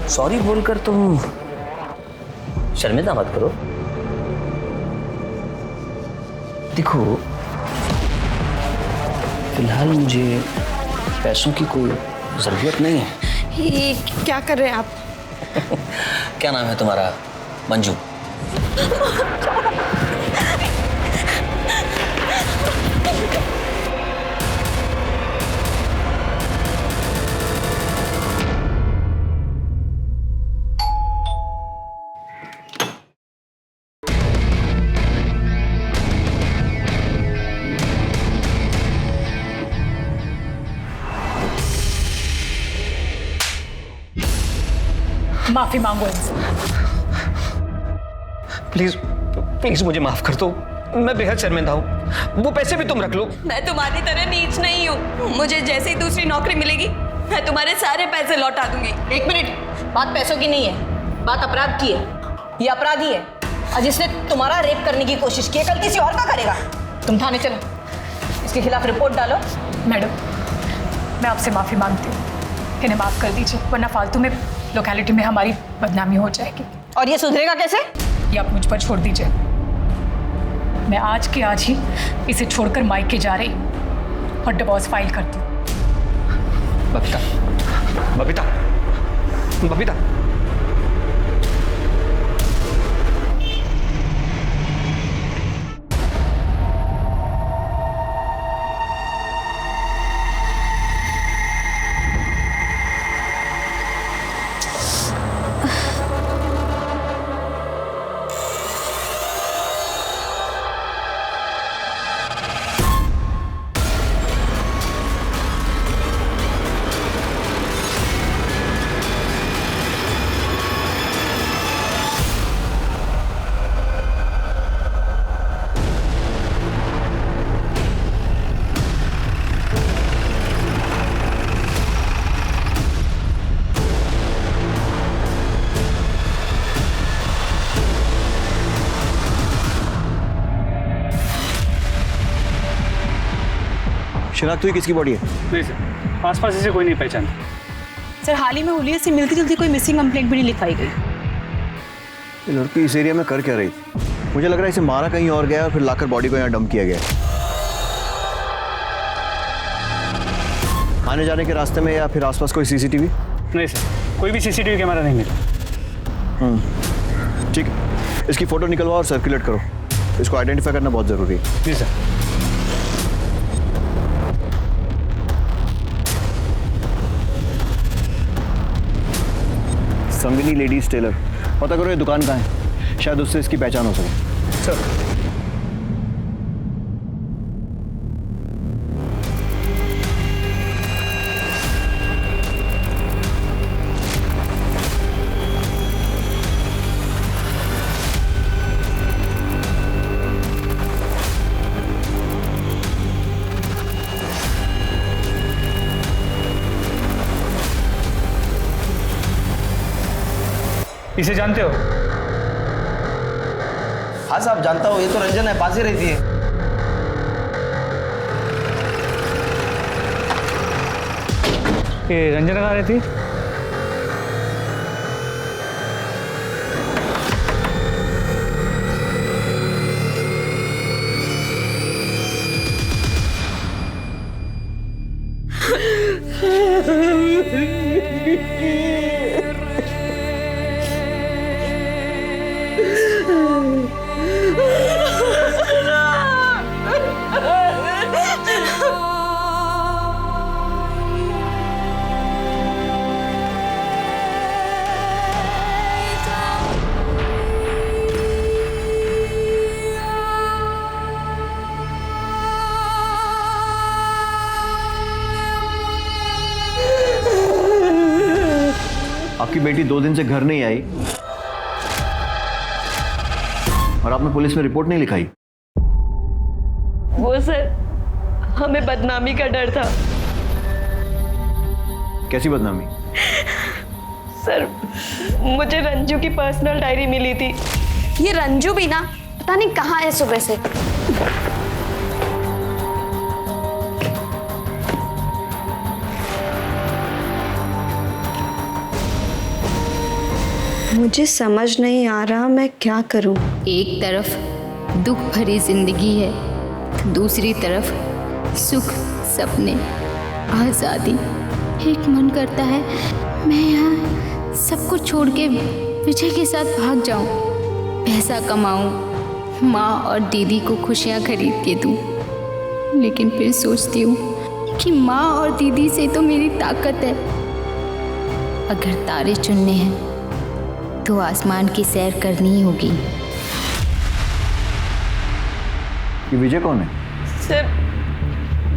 सॉरी बोलकर तुम शर्मिंदा मत करो। देखो, फिलहाल मुझे पैसों की कोई जरूरत नहीं है। ये क्या कर रहे हैं आप? क्या नाम है तुम्हारा? मंजू। माफी मांगो इनसे। प्लीज प्लीज मुझे माफ कर दो, मैं बेहद शर्मिंदा हूँ। वो पैसे भी तुम रख लो। मैं तुम्हारी तरह नीच नहीं हूँ, मुझे जैसे ही दूसरी नौकरी मिलेगी मैं तुम्हारे सारे पैसे लौटा दूंगी। एक मिनट, बात पैसों की नहीं है, बात अपराध की है। ये अपराधी है और जिसने तुम्हारा रेप करने की कोशिश की है, कल किसी और का करेगा। तुम थाने चलो, इसके खिलाफ रिपोर्ट डालो। मैडम, मैं आपसे माफी मांगती हूँ, इन्हें माफ कर दीजिए, वरना फालतू में लोकेलिटी में हमारी बदनामी हो जाएगी। और ये सुधरेगा कैसे? ये आप मुझ पर छोड़ दीजिए। मैं आज के आज ही इसे छोड़कर मायके जा रही और डिवोर्स फाइल करती हूँ। बबीता, बबीता, बबीता। शिनाख्त हुई किसकी बॉडी है? नहीं सर, आसपास इसे कोई नहीं पहचानता। सर हाल ही में हुलिया से मिलती जुलती कोई मिसिंग कंप्लेंट भी नहीं लिखाई गई। ये लड़की इस एरिया में कर क्या रही थी? मुझे लग रहा है इसे मारा कहीं और गया और फिर लाकर बॉडी को यहाँ डंप किया गया। आने जाने के रास्ते में या फिर आसपास कोई सीसीटीवी? नहीं सर, कोई भी सीसीटीवी कैमरा नहीं मिला। ठीक है, इसकी फोटो निकलवाओ और सर्कुलेट करो। इसको आइडेंटिफाई करना बहुत जरूरी है। जी सर। संगिनी लेडीज टेलर, पता करो ये दुकान कहाँ है, शायद उससे इसकी पहचान हो सके। सर इसे जानते हो? हाँ साहब जानता हूँ, ये तो रंजन है, पास ही रहती है। ये रंजन कहाँ रहती? आपकी बेटी 2 दिन से घर नहीं आई और आपने पुलिस में रिपोर्ट नहीं लिखाई। वो सर, हमें बदनामी का डर था। कैसी बदनामी? सर मुझे रंजू की पर्सनल डायरी मिली थी। ये रंजू भी ना पता नहीं कहाँ है सुबह से। मुझे समझ नहीं आ रहा मैं क्या करूं। एक तरफ दुख भरी जिंदगी है, दूसरी तरफ सुख, सपने, आज़ादी। एक मन करता है मैं यहाँ सब कुछ छोड़ के विजय के साथ भाग जाऊँ, पैसा कमाऊँ, माँ और दीदी को खुशियाँ खरीद के दूँ। लेकिन फिर सोचती हूँ कि माँ और दीदी से तो मेरी ताकत है। अगर तारे चुनने हैं तो आसमान की सैर करनी ही होगी। ये विजय कौन है? सर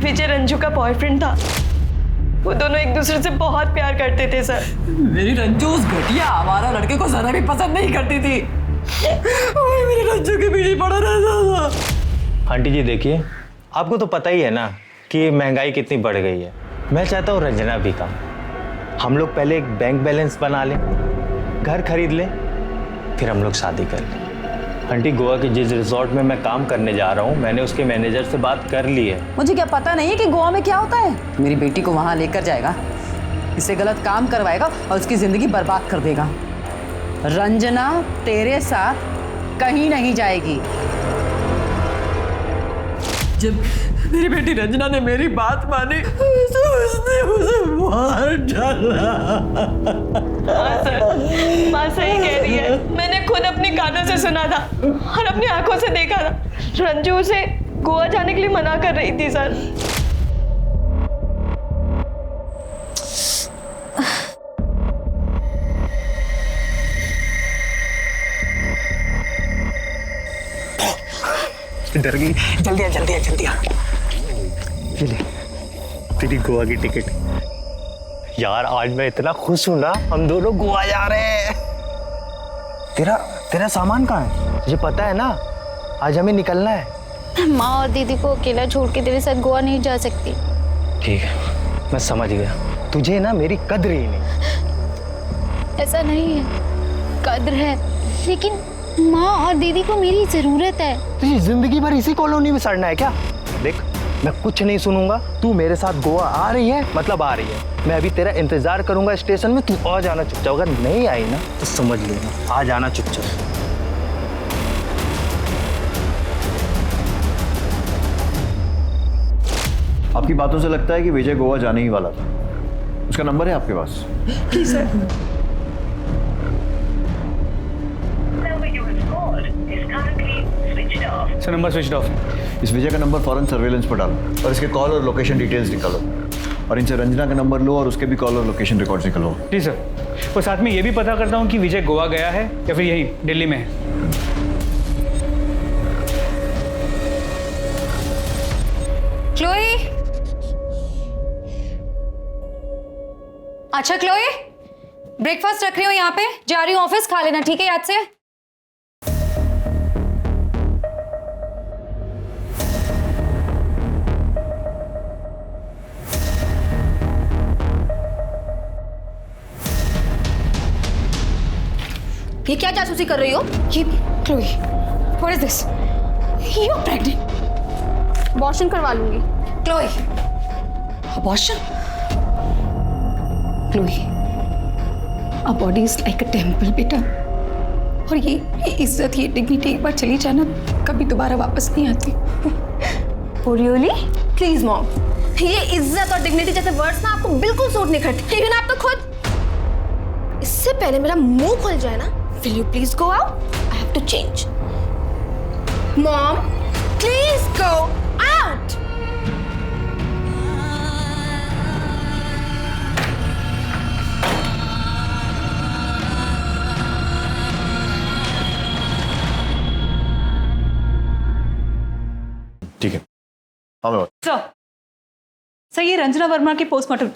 विजय रंजू का बॉयफ्रेंड था। वो दोनों एक दूसरे से बहुत प्यार करते थे सर। मेरी रंजू उस घटिया आवारा लड़के को जरा भी पसंद नहीं करती थी। वो मेरे रंजू के पीछे पड़ा रहता था। आंटी जी देखिए, आपको तो पता ही है ना कि महंगाई कितनी बढ़ गई है। मैं चाहता हूँ रंजना भी का हम लोग पहले एक बैंक बैलेंस बना लें, घर खरीद लें, फिर हम लोग शादी कर लें। आंटी गोवा के जिस रिजॉर्ट में मैं काम करने जा रहा हूँ, मैंने उसके मैनेजर से बात कर ली है। मुझे क्या पता नहीं है कि गोवा में क्या होता है। मेरी बेटी को वहां लेकर जाएगा, इससे गलत काम करवाएगा और उसकी जिंदगी बर्बाद कर देगा। रंजना तेरे साथ कहीं नहीं जाएगी। जब मेरी बेटी रंजना ने मेरी बात मानी तो उसने मुझे मार डाला। माँ सही कह रही है। मैंने खुद अपने कानों से सुना था और अपनी आंखों से देखा था। रंजू उसे गोवा जाने के लिए मना कर रही थी सर। डर गई। जल्दी आ जल्दी आ जल्दी आ। ये ले तेरी गोवा की टिकट। यार आज मैं इतना खुश हूं ना, हम दोनों गोवा जा रहे हैं। तेरा सामान कहाँ है? मुझे पता है ना आज हमें निकलना है। माँ और दीदी को अकेला छोड़ के तेरे साथ गोवा नहीं जा सकती। ठीक है मैं समझ गया, तुझे ना मेरी कद्र ही नहीं। ऐसा नहीं है, कद्र है, लेकिन माँ और दीदी को मेरी जरूरत है। तुझे जिंदगी भर इसी कॉलोनी में सड़ना है क्या? देख मैं कुछ नहीं सुनूंगा। तू मेरे साथ गोवा आ रही है मतलब आ रही है। मैं अभी तेरा इंतजार करूंगा स्टेशन में, तू आ जाना चुपचाप। अगर नहीं आई ना तो समझ लेना, आ जाना चुपचाप। आपकी बातों से लगता है कि विजय गोवा जाने ही वाला था। उसका नंबर है आपके पास? Please sir. Sir number switch off. इस विजय का नंबर फौरन सर्वेलेंस पर डालो और इसके कॉल और लोकेशन डिटेल्स निकालो, और इनसे रंजना का नंबर लो और उसके भी कॉल और लोकेशन रिकॉर्ड्स निकलो। जी सर। और साथ में ये भी पता करता हूँ कि विजय गोवा गया है या फिर यहीं दिल्ली में है। क्लोई। अच्छा क्लोई, ब्रेकफास्ट रख रही हूँ यहाँ पे, जा रही हूँ ऑफिस, खा लेना ठीक है याद से। ये क्या जासूसी कर रही हो? ये Chloe, what is this? You are pregnant. Abortion करवा लूंगी। Chloe, abortion? Chloe, a body is like a temple बेटा, और ये इज्जत, ये डिग्निटी एक बार चली जाना कभी दोबारा वापस नहीं आती। रियली? प्लीज मॉम, ये इज्जत और डिग्निटी जैसे वर्ड्स ना आपको बिल्कुल सूट नहीं करते। इवन आप तो खुद। इससे पहले मेरा मुंह खुल जाए ना, will you please go out? I have to change. Mom, please go out. ठीक है। हाँ सर ये रंजना वर्मा की पोस्टमार्टम।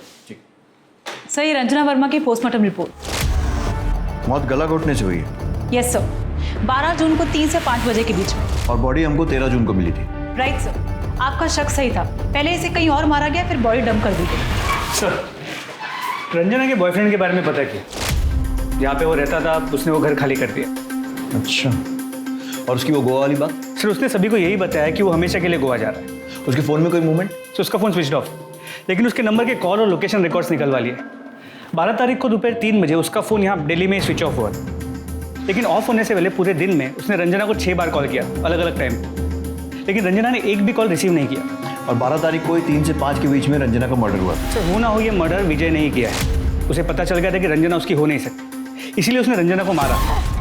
सर ये रंजना वर्मा की पोस्टमार्टम रिपोर्ट। मौत गला घोटने से हुई है। यस सर, 12 जून को 3 से 5 बजे के बीच में। और बॉडी हमको 13 जून को मिली थी। राइट सर, आपका शक सही था। पहले इसे कहीं और मारा गया, फिर बॉडी डंप कर दी गई। सर, रंजना के बॉयफ्रेंड के बारे में पता किया। यहाँ पे वो रहता था, उसने वो घर खाली कर दिया। अच्छा, और उसकी वो गोवा वाली बात? सर उसने सभी को यही बताया कि वो हमेशा के लिए गोवा जा रहा है। उसके फ़ोन में कोई मूवमेंट? सर उसका फ़ोन स्विच ऑफ, लेकिन उसके नंबर के कॉल और लोकेशन रिकॉर्ड्स निकलवा लिए। 12 तारीख को दोपहर 3 बजे उसका फ़ोन यहाँ दिल्ली में स्विच ऑफ हुआ, लेकिन ऑफ होने से पहले पूरे दिन में उसने रंजना को 6 बार कॉल किया अलग अलग टाइम, लेकिन रंजना ने एक भी कॉल रिसीव नहीं किया। और 12 तारीख को 3 से 5 के बीच में रंजना का मर्डर हुआ। सर हो ना हो ये मर्डर विजय ने ही किया है। उसे पता चल गया था कि रंजना उसकी हो नहीं सकती, इसीलिए उसने रंजना को मारा।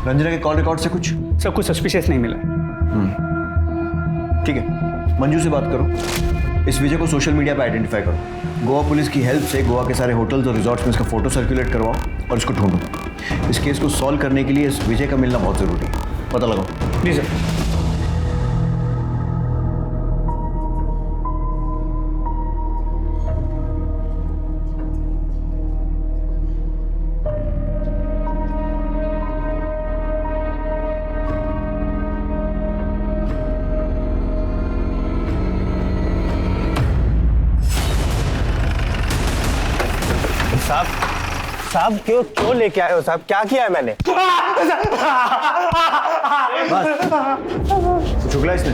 रंजना के कॉल रिकॉर्ड से कुछ? सब कुछ सस्पिशियस नहीं मिला। ठीक है, मंजू से बात करो, इस विजय को सोशल मीडिया पे आइडेंटिफाई करो। गोवा पुलिस की हेल्प से गोवा के सारे होटल्स और रिजॉर्ट्स में इसका फोटो सर्कुलेट करवाओ और इसको ढूंढो। इस केस को सॉल्व करने के लिए इस विजय का मिलना बहुत ज़रूरी है। पता लगाओ। जी सर। साहब क्यों लेके आए हो साहब? क्या किया है मैंने? कुछ उगला इसने?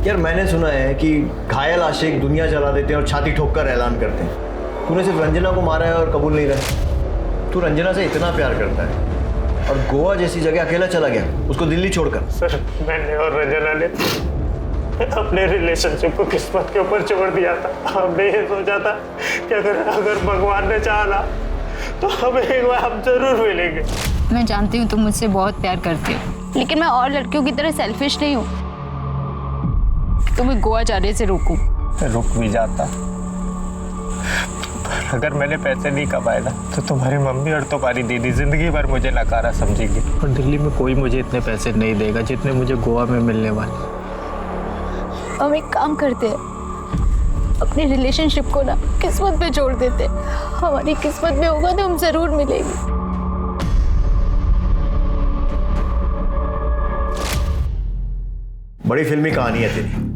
यार मैंने सुना है कि घायल आशिक दुनिया जला देते हैं और छाती ठोक कर ऐलान करते हैं। तूने सिर्फ रंजना को मारा है और कबूल नहीं रहा। तू रंजना से इतना प्यार करता है और गोवा जैसी जगह अकेला चला गया, उसको दिल्ली छोड़कर। सर मैंने और रंजना ने अपने रिलेशनशिप को किस्मत के ऊपर छोड़ दिया था। हमने ये सोचा था कि अगर भगवान ने चाहा तो हमें एक बार हम जरूर मिलेंगे। मैं जानती हूँ तुम मुझसे बहुत प्यार करते हो, लेकिन मैं और लड़कियों की तरह सेल्फिश नहीं हूँ कि तुम्हें गोवा जाने से रोकूं। रुक भी जाता, पर अगर मैंने पैसे नहीं कमाए ना तो तुम्हारी मम्मी और तुम्हारी दीदी जिंदगी भर मुझे नकारा समझेगी। और दिल्ली में कोई मुझे इतने पैसे नहीं देगा जितने मुझे गोवा में मिलने वाले। हम एक काम करते हैं, अपनी रिलेशनशिप को ना किस्मत पे छोड़ देते। हमारी किस्मत में होगा तो हम जरूर मिलेंगे। बड़ी फिल्मी कहानी है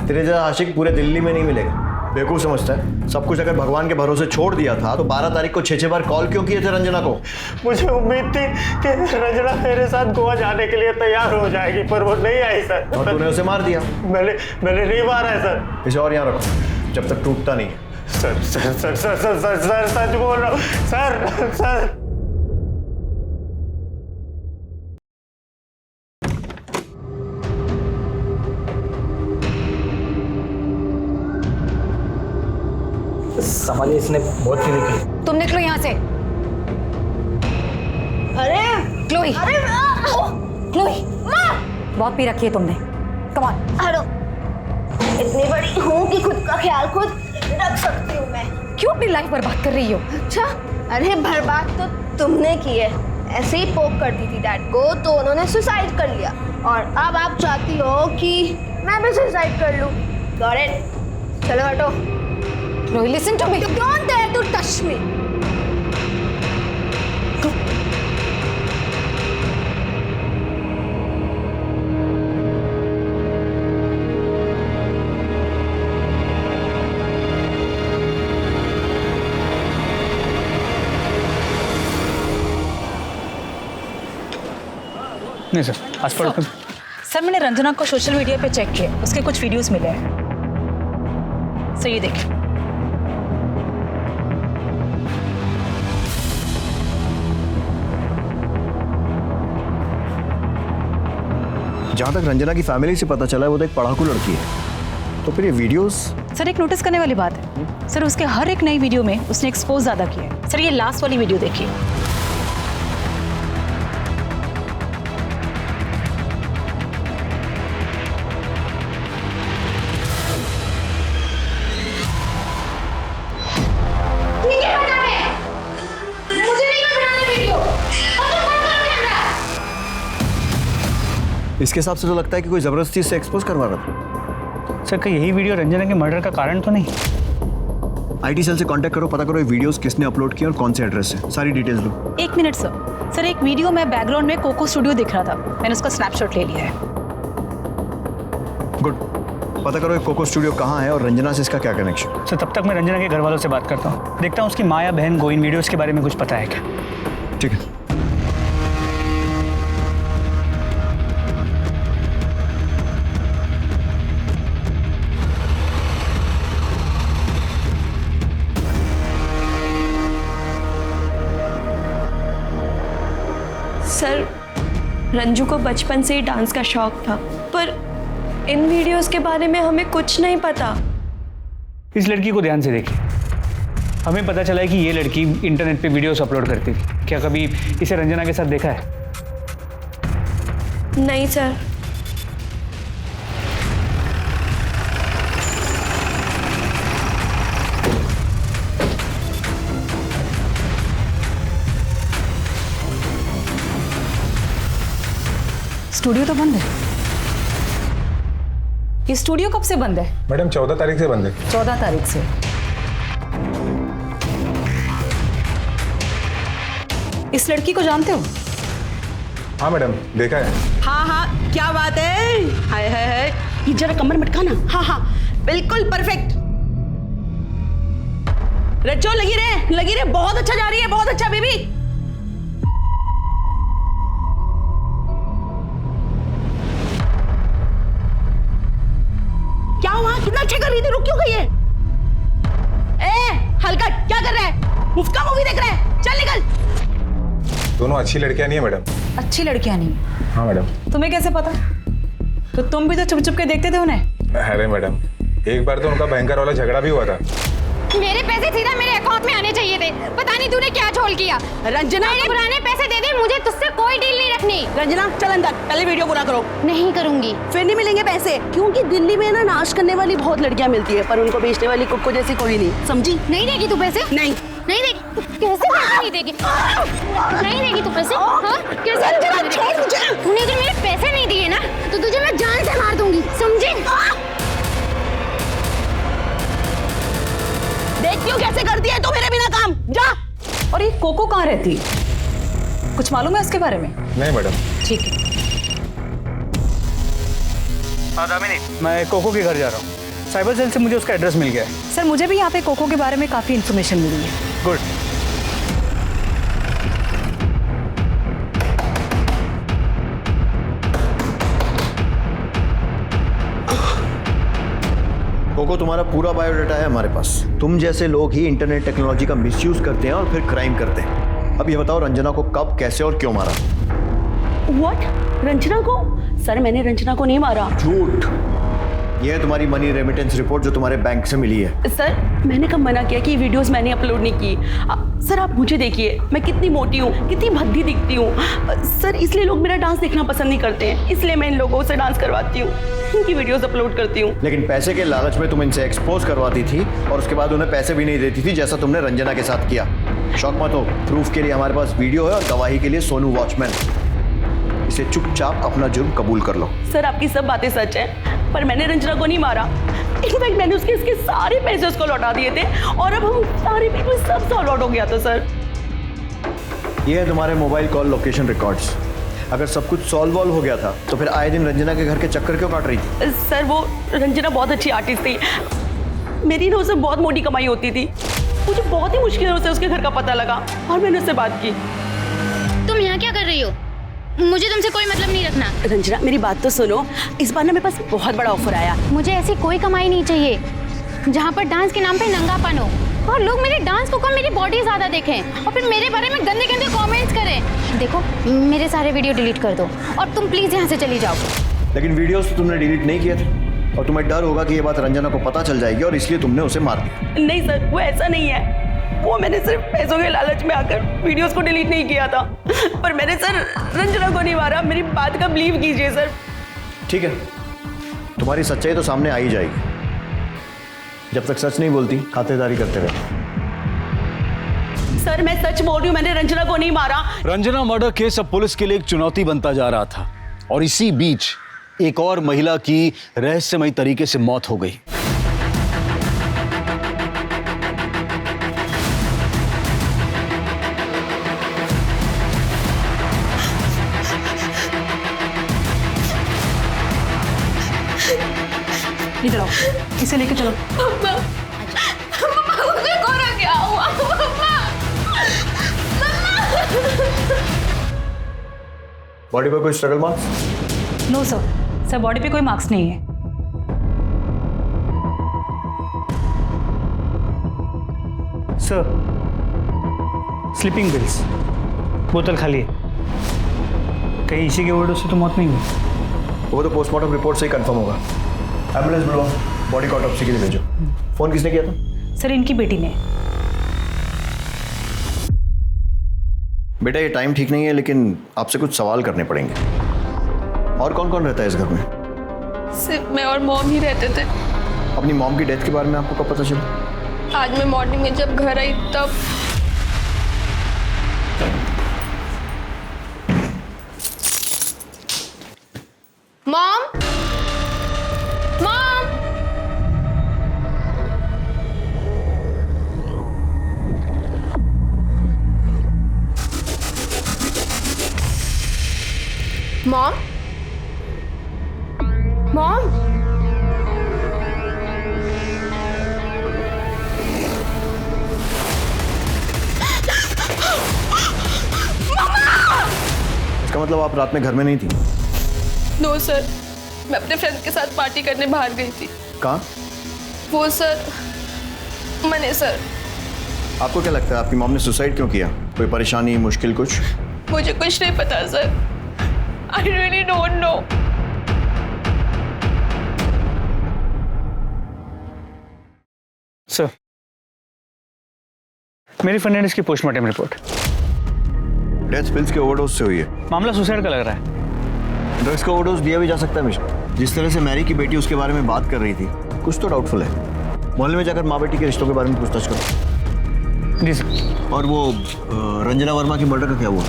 तेरे जैसा आशिक पूरे दिल्ली में नहीं मिलेगा। बेवकूफ समझता है सब कुछ। अगर भगवान के भरोसे छोड़ दिया था तो 12 तारीख को 6 बार कॉल क्यों किए थे रंजना को? मुझे उम्मीद थी कि रंजना मेरे साथ गोवा जाने के लिए तैयार हो जाएगी, पर वो नहीं आई सर। और तूने उसे मार दिया? मैंने नहीं मारा है सर। इसे और यहाँ रखो जब तक टूटता नहीं है। Sir sir sir sir sir sir sir सच बोल रहा हूँ सर सर। संभालिए, इसने बहुत पीने की। तुम निकलो यहाँ से। अरे क्लोई, अरे क्लोई, बहुत पी रखी है तुमने। Come on. हेलो, इतनी बड़ी हूँ कि खुद का ख्याल खुद रख सकती हूँ मैं। क्यों अपनी लाइफ बर्बाद कर रही हो? अच्छा, अरे बर्बाद तो तुमने की है। ऐसे ही पोक करती थी डैड को तो उन्होंने सुसाइड कर लिया, और अब आप चाहती हो कि मैं भी सुसाइड कर लूँ। Got it? चलो हटो। Chloe, listen to me. You don't dare to touch me. नहीं सर, आज पर सर मैंने रंजना को सोशल मीडिया पे चेक किया, उसके कुछ वीडियोस मिले हैं। सर ये देखिए। जहाँ तक रंजना की फैमिली से पता चला है वो तो एक पढ़ाकू लड़की है, तो फिर ये वीडियोस। सर एक नोटिस करने वाली बात है, सर उसके हर एक नई वीडियो में उसने एक्सपोज ज्यादा किया है। सर ये लास्ट वाली वीडियो देखिए। इसके हिसाब से तो लगता है कि कोई जबरदस्ती से एक्सपोज करवा रहा था। सर क्या यही वीडियो रंजना के मर्डर का कारण तो नहीं? आईटी सेल से कांटेक्ट करो, पता करो ये वीडियोस किसने अपलोड किए और कौन से एड्रेस से, सारी डिटेल्स लो। एक मिनट सर। सर एक वीडियो में बैकग्राउंड में कोको स्टूडियो दिख रहा था, मैंने उसका स्नैपशॉट ले लिया है। गुड, पता करो ये कोको स्टूडियो कहाँ है और रंजना से इसका क्या कनेक्शन। सर तब तक मैं रंजना के घर वालों से बात करता हूँ, देखता हूँ उसकी माँ या बहन को इन वीडियोस के बारे में कुछ पता है क्या। ठीक है। सर रंजू को बचपन से ही डांस का शौक था, पर इन वीडियोस के बारे में हमें कुछ नहीं पता। इस लड़की को ध्यान से देखिए, हमें पता चला है कि ये लड़की इंटरनेट पे वीडियोस अपलोड करती थी। क्या कभी इसे रंजना के साथ देखा है? नहीं सर। स्टूडियो तो बंद है। ये स्टूडियो कब से बंद है? मैडम 14 तारीख से बंद है। 14 तारीख से। इस लड़की को जानते हो? हाँ मैडम, देखा है। हाँ हाँ, क्या बात है। हाय हाय हाय, ये जरा कमर मटकाना। हाँ हाँ, बिल्कुल परफेक्ट। रज्जो लगी रहे, बहुत अच्छा जा रही है, बहुत अच्छा बेबी। क्या हुआ? कितना अच्छा कर रही थी, रुक क्यों गई है? ए हलकट, क्या कर रहा है? मुफ्त का मूवी देख रहा है? चल निकल। दोनों अच्छी लड़कियां नहीं है मैडम। अच्छी लड़कियां नहीं? हाँ मैडम। तुम्हें कैसे पता? तो तुम भी तो चुप चुप के देखते थे उन्हें। अरे मैडम, एक बार तो उनका भयंकर वाला झगड़ा भी हुआ था। मेरे पैसे सीधा मेरे अकाउंट में आने चाहिए थे। पता नहीं तूने क्या झोल किया। रंजना, मेरे पुराने पैसे दे दे, मुझे तुझसे कोई डील नहीं रखनी। रंजना चल अंदर, पहले वीडियो पूरा करो। नहीं करूंगी। फिर नहीं मिलेंगे पैसे, क्योंकि दिल्ली में ना नाश करने वाली बहुत लड़कियां मिलती है, पर उनको बेचने वाली कुक्को जैसी कोई नहीं, समझी? नहीं देगी तू पैसे? नहीं नहीं देगी। कैसे पैसे नहीं देगी? नहीं देगी तू पैसे? हाँ कैसे? छोड़ मुझे। तूने अगर मेरे पैसे नहीं दिए ना तो तुझे मैं जान से मार दूंगी, समझी? देख क्यों कैसे करती है तू मेरे बिना काम, जा। और ये कोको कहाँ रहती? कुछ मालूम है उसके बारे में? नहीं मैडम। ठीक है। हाँ दामिनी, मैं कोको के घर जा रहा हूँ। साइबर सेल से मुझे उसका एड्रेस मिल गया है। सर मुझे भी यहाँ पे कोको के बारे में काफी इन्फॉर्मेशन मिली है। गुड। कोको, तुम्हारा पूरा बायोडाटा है हमारे पास। तुम जैसे लोग ही इंटरनेट टेक्नोलॉजी का मिसयूज करते हैं और फिर क्राइम करते हैं। अब ये बताओ, रंजना को कब, कैसे और क्यों मारा? व्हाट? रंजना को? सर, मैंने रंजना को नहीं मारा। झूठ। ये है तुम्हारी मनी रेमिटेंस रिपोर्ट जो तुम्हारे बैंक से मिली है। सर, मैंने कब मना किया कि ये वीडियोस मैंने अपलोड नहीं की? सर, आप मुझे देखिए, मैं कितनी मोटी हूँ, कितनी भद्दी दिखती हूँ। सर, इसलिए लोग मेरा डांस देखना पसंद नहीं करते हैं, इसलिए मैं इन लोगों से डांस करवाती हूँ, इनकी वीडियोस अपलोड करती हूँ। लेकिन पैसे के लालच में तुम इनसे एक्सपोज करवाती थी और उसके बाद उन्हें पैसे भी नहीं देती थी, जैसा तुमने रंजना के साथ किया। शौक मत हो, प्रूफ के लिए हमारे पास वीडियो है और गवाही के लिए सोनू वॉचमैन। इसे चुपचाप अपना जुर्म कबूल कर लो। सर, आपकी सब बातें सच हैं, पर मैंने रंजना को नहीं मारा। इनफैक्ट मैंने उसके सारे पैसे उसको लौटा दिए थे और अब हम सारे पीपल सब सॉल्व आउट हो गया था। सर, ये है तुम्हारे मोबाइल कॉल लोकेशन रिकॉर्ड्स। अगर सब कुछ सॉल्व हो गया था तो फिर आए दिन रंजना के घर के चक्कर क्यों काट रही थी? सर, वो रंजना बहुत अच्छी आर्टिस्ट थी। मेरी ना उससे बहुत मोटी कमाई होती थी। मुझे बहुत ही मुश्किल से उसके घर का पता लगा और मैंने उससे बात की। तुम यहाँ क्या कर रही हो? मुझे तुमसे कोई मतलब नहीं रखना। रंजना, मेरी बात तो सुनो। इस बार ना मेरे पास बहुत बड़ा ऑफर आया। मुझे ऐसी कोई कमाई नहीं चाहिए जहाँ पर डांस के नाम पे नंगापन हो और लोग मेरे डांस को कम मेरी बॉडी ज्यादा देखें और फिर मेरे बारे में गंदे गंदे कमेंट्स करें। देखो, मेरे सारे वीडियो डिलीट कर दो और तुम प्लीज यहाँ से चली जाओ। लेकिन वीडियोस तो तुमने डिलीट नहीं किए थे और तुम्हें डर होगा कि ये बात रंजना को पता चल जाएगी और इसलिए तुमने उसे मार दिया। नहीं सर, वो ऐसा नहीं है। वो मैंने सिर्फ पैसों के लालच में आकर वीडियोस को डिलीट नहीं किया था, पर मैंने सर रंजना को नहीं मारा। मेरी बात का बिलीव कीजिए सर। ठीक है, तुम्हारी सच्चाई तो सामने आ ही जाएगी। जब तक सच नहीं बोलती, खातेदारी करते रहे। सर, मैं सच बोल रही हूँ, मैंने रंजना को नहीं मारा। रंजना मर्डर केस अब पुलिस के लिए एक चुनौती बनता जा रहा था और इसी बीच एक और महिला की रहस्यमयी तरीके से मौत हो गई। इधर आओ, इसे लेके चलो। बॉडी पर कोई struggle marks? No sir, sir body पे कोई मार्क्स नहीं है। सर, स्लीपिंग पिल्स, बोतल खाली है। कहीं इसी के ओवरडोज से तो मौत नहीं हुई? वो तो पोस्टमार्टम रिपोर्ट से ही कंफर्म होगा। एम्बुलेंस बुलवाओ, बॉडी को ऑटोप्सी के लिए भेजो। फोन किसने किया था? सर, इनकी बेटी ने। बेटा, ये टाइम ठीक नहीं है, लेकिन आपसे कुछ सवाल करने पड़ेंगे। और कौन कौन रहता है इस घर में? सिर्फ मैं और मॉम ही रहते थे। अपनी मॉम की डेथ के बारे में आपको कब पता चला? आज मैं मॉर्निंग में जब घर आई तब। मॉम, मॉम, मॉम, मॉम, इसका मतलब आप रात में घर में नहीं थी? नो सर, मैं अपने फ्रेंड्स के साथ पार्टी करने बाहर गई थी। कहाँ? वो सर, मने सर। आपको क्या लगता है आपकी मॉम ने सुसाइड क्यों किया? कोई परेशानी, मुश्किल कुछ? मुझे कुछ नहीं पता sir. I really don't know. Sir, मेरी फर्नांडिस की पोस्टमार्टम रिपोर्ट। डेथ पिल्स के ओवरडोज से हुई है। मामला सुसाइड का लग रहा है। ड्रग्स का ओवरडोज दिया भी जा सकता है मिश्रा। जिस तरह से मैरी की बेटी उसके बारे में बात कर रही थी, कुछ तो डाउटफुल है। मोहल्ले में जाकर माँ बेटी के रिश्तों के बारे में पूछताछ करो। जी सर। और वो रंजना वर्मा की मर्डर का क्या हुआ?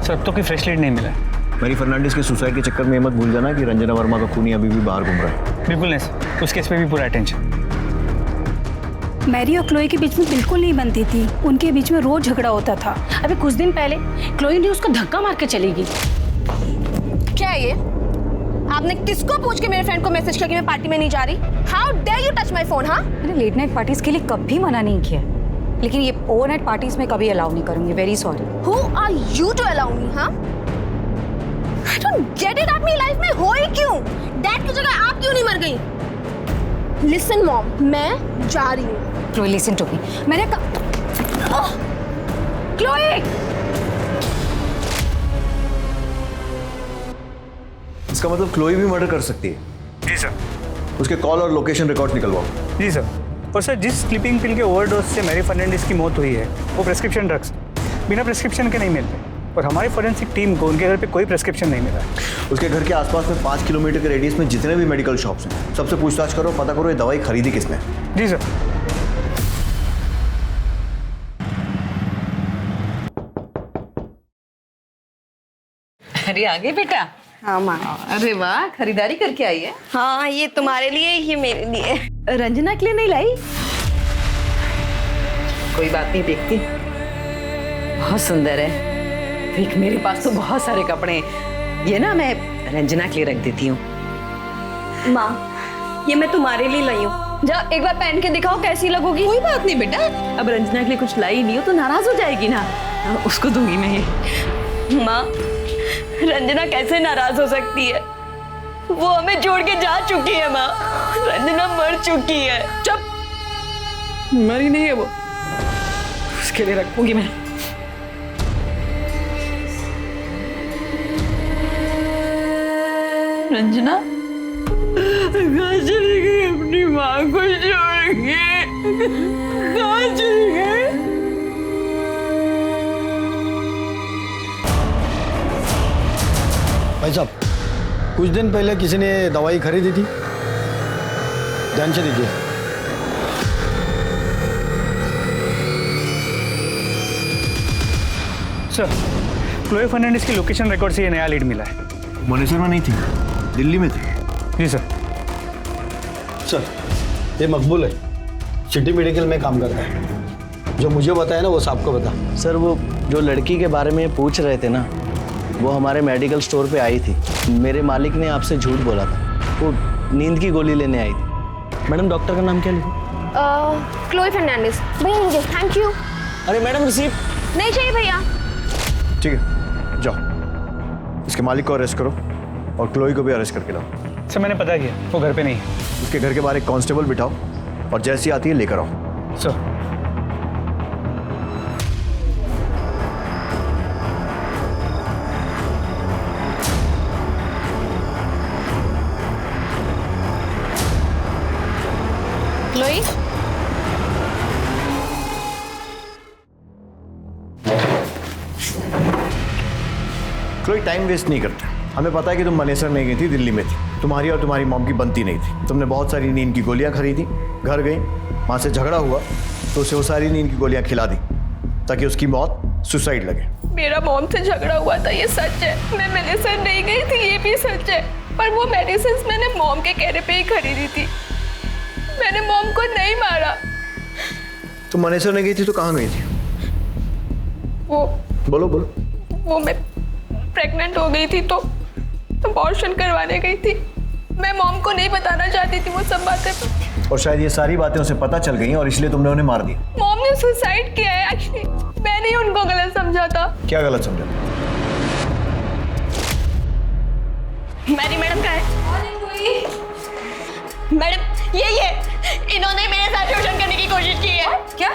सर, अब तो कोई फ्रेश लीड नहीं मिला है। मैरी फर्नांडिस के सुसाइड के चक्कर में मत भूल जाना कि रंजना वर्मा का खूनी अभी भी बाहर घूम रहा है। बिल्कुल नहीं सर, उस केस पे भी पूरा अटेंशन। मैरी और क्लोई के बीच में बिल्कुल नहीं बनती थी। उनके बीच में रोज झगड़ा होता था। अभी कुछ दिन पहले क्लोई ने उसको धक्का मार के चली गई। क्या है ये? आपने किसको पूछ के मेरे फ्रेंड को मैसेज किया कि मैं पार्टी में नहीं जा रही? How dare you touch my phone? हाँ, मैंने लेट नाइट पार्टीज के लिए कभी मना नहीं किया, लेकिन ये ओवरनाइट पार्टीज में कभी अलाउ नहीं करूंगी। Very sorry. Who are you to allow me? हाँ, आई डोंट गेट इट। आप मेरी लाइफ में हो ही क्यों? डैड की जगह आप क्यों नहीं मर गई? लिसन मॉम, मैं जा रही हूँ। क्लोई लिसन टू मी, मैंने क्लोई। इसका मतलब क्लोई भी मर्डर कर सकती है? जी सर। उसके कॉल और लोकेशन रिकॉर्ड निकलवाओ। जी सर। और सर, जिस स्लीपिंग पिल के ओवरडोज से मैरी फर्नांडिस की मौत हुई है वो प्रेस्क्रिप्शन ड्रग्स बिना प्रेस्क्रिप्शन के नहीं मिलते, और हमारी फॉरेंसिक टीम को उनके घर पे कोई प्रेस्क्रिप्शन नहीं मिला है। उसके घर के आसपास में 5 किलोमीटर के रेडियस में जितने भी मेडिकल शॉप्स हैं सबसे पूछताछ करो, पता करो ये दवाई खरीदी किसने। जी सर। अरे आगे बेटा। हाँ माँ। अरे वाह, खरीदारी करके आई है। हाँ, ये तुम्हारे लिए, ये मेरे लिए। रंजना के लिए नहीं लाई? कोई बात नहीं, देखती। बहुत सुंदर है। देख, मेरे पास तो बहुत सारे कपड़े हैं, ये ना मैं रंजना के लिए रख देती हूँ। माँ, ये मैं तुम्हारे लिए लाई हूँ, जा एक बार पहन के दिखाओ कैसी लगोगी। कोई बात नहीं बेटा, अब रंजना के लिए कुछ लाई नहीं हो तो नाराज हो जाएगी ना, उसको दूंगी मैं ये। माँ, रंजना कैसे नाराज हो सकती है? वो हमें छोड़ के जा चुकी है माँ। रंजना मर चुकी है। चुप, मरी नहीं है वो, उसके लिए रखूंगी मैं। रंजना कहाँ चली गई? अपनी माँ को छोड़ के कहाँ चली गई? भाई साहब, कुछ दिन पहले किसी ने दवाई खरीदी थी, ध्यान से दीजिए। सर, क्लोई फर्नांडिस की लोकेशन रिकॉर्ड से ये नया लीड मिला है। मनेसर में नहीं थी, दिल्ली में थी। जी सर। सर, ये मकबूल है, सिटी मेडिकल में काम करता है। जो मुझे बताया ना वो सबको बता। सर, वो जो लड़की के बारे में पूछ रहे थे ना, वो हमारे मेडिकल स्टोर पे आई थी। मेरे मालिक ने आपसे झूठ बोला था, वो नींद की गोली लेने आई थी। मैडम, डॉक्टर का नाम क्या लिखूं? क्लोई फर्नांडिस। भैया मुझे थैंक यू। अरे मैडम, रिसीप्ट नहीं चाहिए भैया। ठीक है, जाओ इसके मालिक को अरेस्ट करो और क्लोई को भी अरेस्ट करके लाओ। सर, मैंने पता किया, वो घर पे नहीं है। उसके घर के बाहर एक कांस्टेबल बिठाओ और जैसी आती है लेकर आओ। सर। क्लोई, क्लोई टाइम वेस्ट नहीं करता। हमें पता है कि तुम मनेसर नहीं गई थी, दिल्ली में थी। तुम्हारी और तुम्हारी मॉम की बनती नहीं थी। तुमने बहुत सारी नींद की गोलियां खरीदी, घर गई, वहाँ से झगड़ा हुआ तो उसे वो सारी नींद की गोलियां खिला दी ताकि उसकी मौत सुसाइड लगे। मेरा मॉम से झगड़ा हुआ था, ये सच है। मैं मनेसर नहीं गई थी, ये भी सच है। पर वो मेडिसिन मैंने मॉम के कहने पे ही खरीदी थी। मैंने मॉम को नहीं मारा। तुम मनेसर नहीं गई थी तो कहाँ गई थी? वो बोलो बोलो। वो मैं प्रेग्नेंट हो गई थी तो अबॉर्शन करवाने गई थी। मैं मॉम को नहीं बताना चाहती थी वो सब बातें, और शायद ये सारी बातें उसे पता चल गई और इसलिए तुमने उन्हें मार दिया। मॉम ने सुसाइड किया है एक्चुअली। मैंने ही उनको गलत समझा था। क्या गलत समझा? मैरी मैडम का है। मैडम, ये इन्होंने मेरे साथ शोषण करने की कोशिश की है। क्या?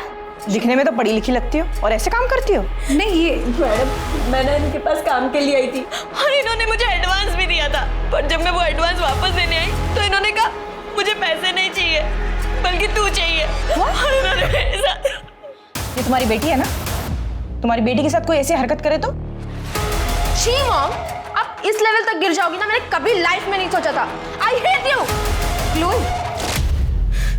दिखने में तो पढ़ी लिखी लगती हो और ऐसे काम करती हो? नहीं, ये मैडम, मैंने इनके पास काम के लिए आई थी और इन्होंने मुझे एडवांस भी दिया था। पर जब मैं वो एडवांस वापस देने आई तो इन्होंने कहा मुझे पैसे नहीं चाहिए बल्कि तू चाहिए। और इन्होंने मेरे साथ। ये तुम्हारी बेटी है ना? तुम्हारी बेटी के साथ कोई ऐसी हरकत करे तो? शी मॉम, आप इस लेवल तक गिर जाओगी ना, मैंने कभी लाइफ में नहीं सोचा था। I hate you. क्लोई,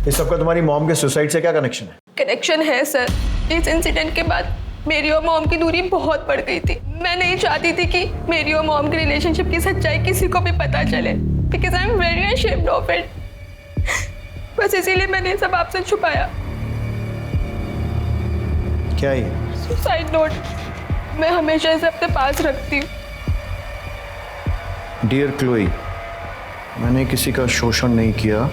इस सबका तुम्हारी मॉम के सुसाइड से क्या कनेक्शन है? कनेक्शन है सर। इस इंसिडेंट के बाद मेरी और मॉम की दूरी बहुत बढ़ गई थी। मैं नहीं चाहती थी कि मेरी और मॉम के रिलेशनशिप की सच्चाई किसी को भी पता चले, because I am very ashamed of it। बस इसीलिए मैंने ये सब आपसे छुपाया। क्या ये? Suicide note. मैं हमेशा इसे अपने पास रखती हूँ। डियर क्लोई, मैंने किसी का शोषण नहीं किया।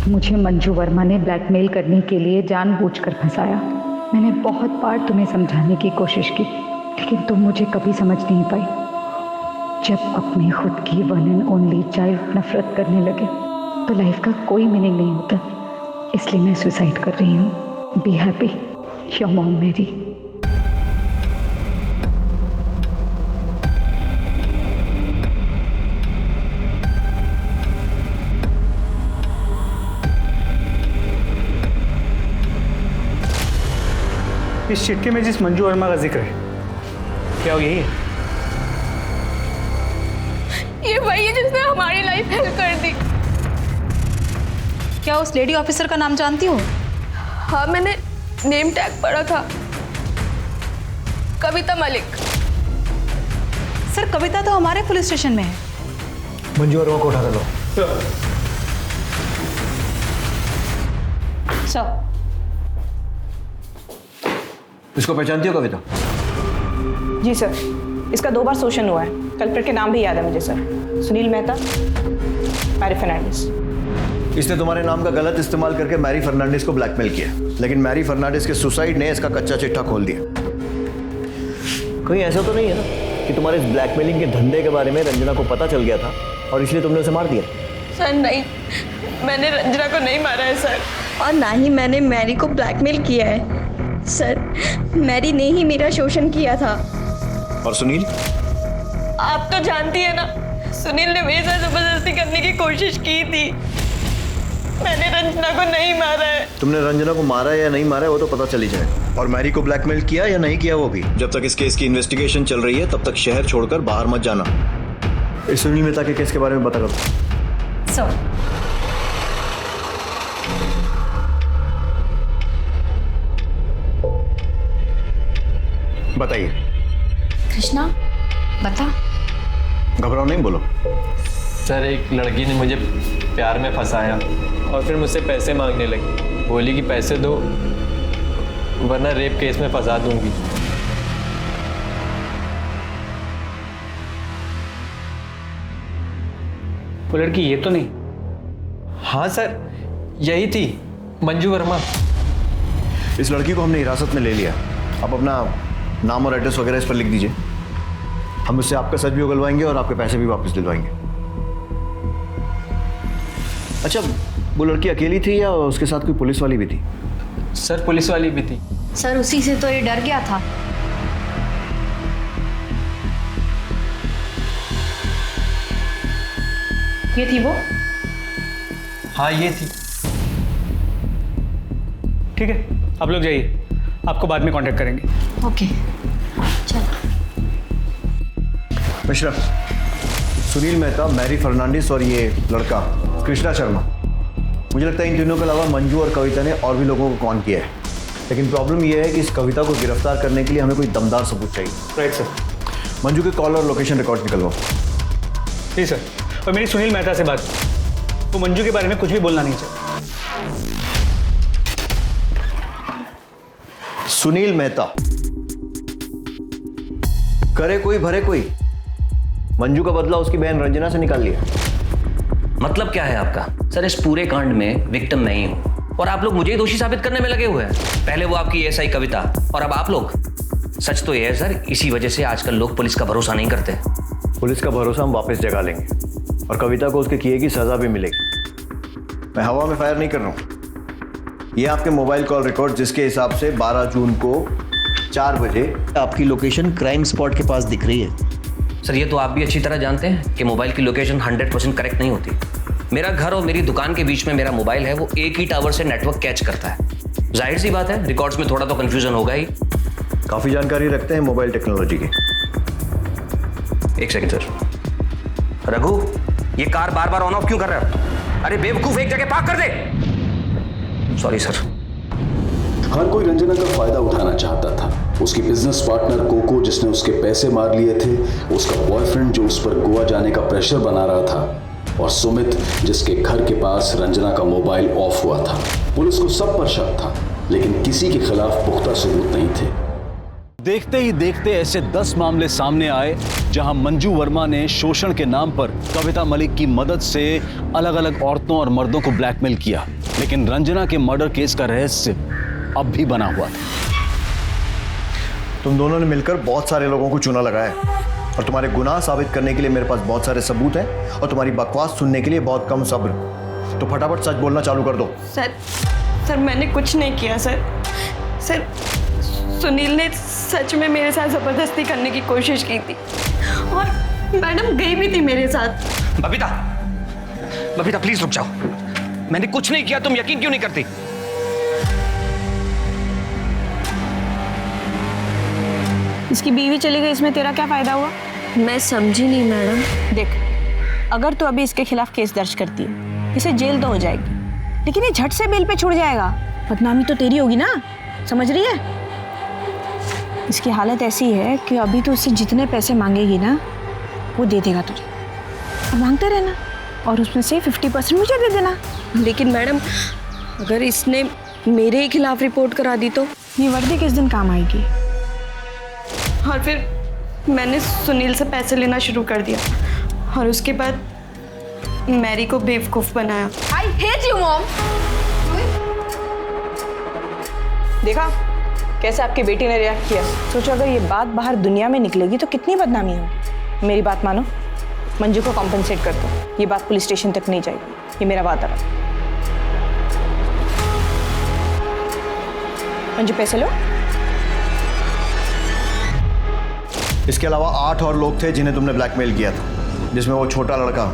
मुझे मंजू वर्मा ने ब्लैकमेल करने के लिए जानबूझकर फंसाया। मैंने बहुत बार तुम्हें समझाने की कोशिश की, लेकिन तुम मुझे कभी समझ नहीं पाई। जब अपने खुद की वन एंड ओनली चाइल्ड नफरत करने लगे तो लाइफ का कोई मीनिंग नहीं होता। इसलिए मैं सुसाइड कर रही हूँ। बी हैप्पी, योर मॉम मेरी। इस चिट्ठी में जिस मंजू वर्मा का जिक्र है, क्या वो यही है? ये वही है जिसने हमारी लाइफ हेल्प कर दी। क्या उस लेडी ऑफिसर का नाम जानती हो? हाँ, मैंने नेम टैग पढ़ा था, कविता मलिक। सर, कविता तो हमारे पुलिस स्टेशन में है। मंजू वर्मा को उठा कर लो। सर, इसको पहचानती हो कविता? जी सर, इसका 2 बार शोषण हुआ है। कल्प्रिट के नाम भी याद है मुझे सर। सुनील मेहता, मैरी फर्नांडिस। इसने तुम्हारे नाम का गलत इस्तेमाल करके मैरी फर्नांडिस को ब्लैकमेल किया, लेकिन मैरी फर्नांडिस के सुसाइड ने इसका कच्चा चिट्ठा खोल दिया। कहीं ऐसा तो नहीं है ना कि तुम्हारे इस ब्लैकमेलिंग के धंधे के बारे में रंजना को पता चल गया था और इसलिए तुमने उसे मार दिया? सर नहीं, मैंने रंजना को नहीं मारा है सर। और ना ही मैंने मैरी को ब्लैकमेल किया है सर। मैरी ने ही मेरा शोषण किया था। और सुनील? आप तो जानती है ना, सुनील ने मेरे साथ जबरदस्ती करने की कोशिश की थी। मैंने रंजना को नहीं मारा है। तुमने रंजना को मारा या नहीं मारा है वो तो पता चल ही जाएगा। और मैरी को ब्लैकमेल किया या नहीं किया वो भी। जब तक इस केस की इन्वेस्टिगेशन चल रही है तब तक शहर छोड़कर बाहर मत जाना। इस सुनील मेहता के केस के बारे में पता करो। सर, बताइए। कृष्णा, बता। घबराओ नहीं, बोलो। सर, एक लड़की ने मुझे प्यार में फंसाया और फिर मुझसे पैसे मांगने लगी। बोली कि पैसे दो वरना रेप केस में फंसा दूंगी। वो लड़की ये तो नहीं? हाँ सर, यही थी, मंजू वर्मा। इस लड़की को हमने हिरासत में ले लिया। अब अपना नाम और एड्रेस वगैरह इस पर लिख दीजिए। हम उससे आपका सच भी उगलवाएंगे और आपके पैसे भी वापस दिलवाएंगे। अच्छा, वो लड़की अकेली थी या उसके साथ कोई पुलिस वाली भी थी? सर, पुलिस वाली भी थी। सर, उसी से तो ये डर गया था। ये थी वो? हाँ, ये थी। ठीक है, आप लोग जाइए, आपको बाद में कांटेक्ट करेंगे। ओके, चलो। मिश्रा, सुनील मेहता, मैरी फर्नांडिस और ये लड़का कृष्णा शर्मा, मुझे लगता है इन तीनों के अलावा मंजू और कविता ने और भी लोगों को कॉन किया है। लेकिन प्रॉब्लम यह है कि इस कविता को गिरफ्तार करने के लिए हमें कोई दमदार सबूत चाहिए। Right sir. मंजू के कॉल और लोकेशन रिकॉर्ड निकलवाओ। जी सर। और मेरी सुनील मेहता से बात, वो मंजू के बारे में कुछ भी बोलना नहीं चाहिए। सुनील मेहता, करे कोई भरे कोई। मंजू का बदला उसकी बहन रंजना से निकाल लिया। मतलब क्या है आपका? सर, इस पूरे कांड में विक्टिम नहीं हूं और आप लोग मुझे ही दोषी साबित करने में लगे हुए हैं। पहले वो आपकी एएसआई कविता और अब आप लोग। सच तो यह है सर, इसी वजह से आजकल लोग पुलिस का भरोसा नहीं करते। पुलिस का भरोसा हम वापस जगा लेंगे और कविता को उसके किए की सजा भी मिलेगी। मैं हवा में फायर नहीं कर रहा हूं। ये आपके मोबाइल कॉल रिकॉर्ड, जिसके हिसाब से 12 जून को 4 बजे आपकी लोकेशन क्राइम स्पॉट के पास दिख रही है। सर, ये तो आप भी अच्छी तरह जानते हैं कि मोबाइल की लोकेशन 100% करेक्ट नहीं होती। मेरा घर और मेरी दुकान के बीच में मेरा मोबाइल है, वो एक ही टावर से नेटवर्क कैच करता है। जाहिर सी बात है, रिकॉर्ड्स में थोड़ा तो कंफ्यूजन होगा ही। काफी जानकारी रखते हैं मोबाइल टेक्नोलॉजी की। एक सेकंड सर। रघु, ये कार बार बार ऑन ऑफ क्यों कर रहा है? अरे बेवकूफ, एक जगह पार्क कर दे। Sorry sir. हर कोई रंजना का फायदा उठाना चाहता था। उसकी बिजनेस पार्टनर कोको, जिसने उसके पैसे मार लिए थे, उसका बॉयफ्रेंड जो उस पर गोवा जाने का प्रेशर बना रहा था, और सुमित, जिसके घर के पास रंजना का मोबाइल ऑफ हुआ था। पुलिस को सब पर शक था, लेकिन किसी के खिलाफ पुख्ता सबूत नहीं थे। देखते ही देखते ऐसे 10 मामले सामने आए जहां मंजू वर्मा ने शोषण के नाम पर कविता मलिक की मदद से अलग अलग औरतों और मर्दों को ब्लैकमेल किया। लेकिन रंजना के मर्डर केस का रहस्य अब भी बना हुआ था। तुम दोनों ने मिलकर बहुत सारे लोगों को चूना लगाया और तुम्हारे गुनाह साबित करने के लिए मेरे पास बहुत सारे सबूत हैं और तुम्हारी बकवास सुनने के लिए बहुत कम सब्र। तो फटाफट सच बोलना चालू कर दो। सर, सर मैंने कुछ नहीं किया सर। सर सुनील ने सच में मेरे साथ ज़बरदस्ती करने की कोशिश की थी और मैडम गई भी थी मेरे साथ। बबीता, बबीता प्लीज रुक जाओ। मैंने कुछ नहीं किया, तुम यकीन क्यों नहीं करती? इसकी बीवी चली गई, इसमें तेरा क्या फायदा हुआ? मैं समझी नहीं मैडम। देख, अगर तू अभी इसके खिलाफ केस दर्ज करती है, इसे जेल तो हो जाएगी, लेकिन ये झट से बेल पे छूट जाएगा। बदनामी तो तेरी होगी ना, समझ रही है? इसकी हालत ऐसी है कि अभी तो उससे जितने पैसे मांगेगी ना वो दे देगा तुझे, और मांगते रहना और उसमें से 50% मुझे दे देना। लेकिन मैडम अगर इसने मेरे ही खिलाफ रिपोर्ट करा दी तो ये वर्दी किस दिन काम आएगी? और फिर मैंने सुनील से पैसे लेना शुरू कर दिया और उसके बाद मैरी को बेवकूफ़ बनाया। I hate you mom. देखा कैसे आपकी बेटी ने रिएक्ट किया? सोचो अगर ये बात बाहर दुनिया में निकलेगी तो कितनी बदनामी होगी। मेरी बात मानो, मंजू को कॉम्पेंसेट कर दो, ये बात पुलिस स्टेशन तक नहीं जाएगी, ये मेरा वादा है। मंजू पैसे लो। इसके अलावा 8 और लोग थे जिन्हें तुमने ब्लैकमेल किया था, जिसमें वो छोटा लड़का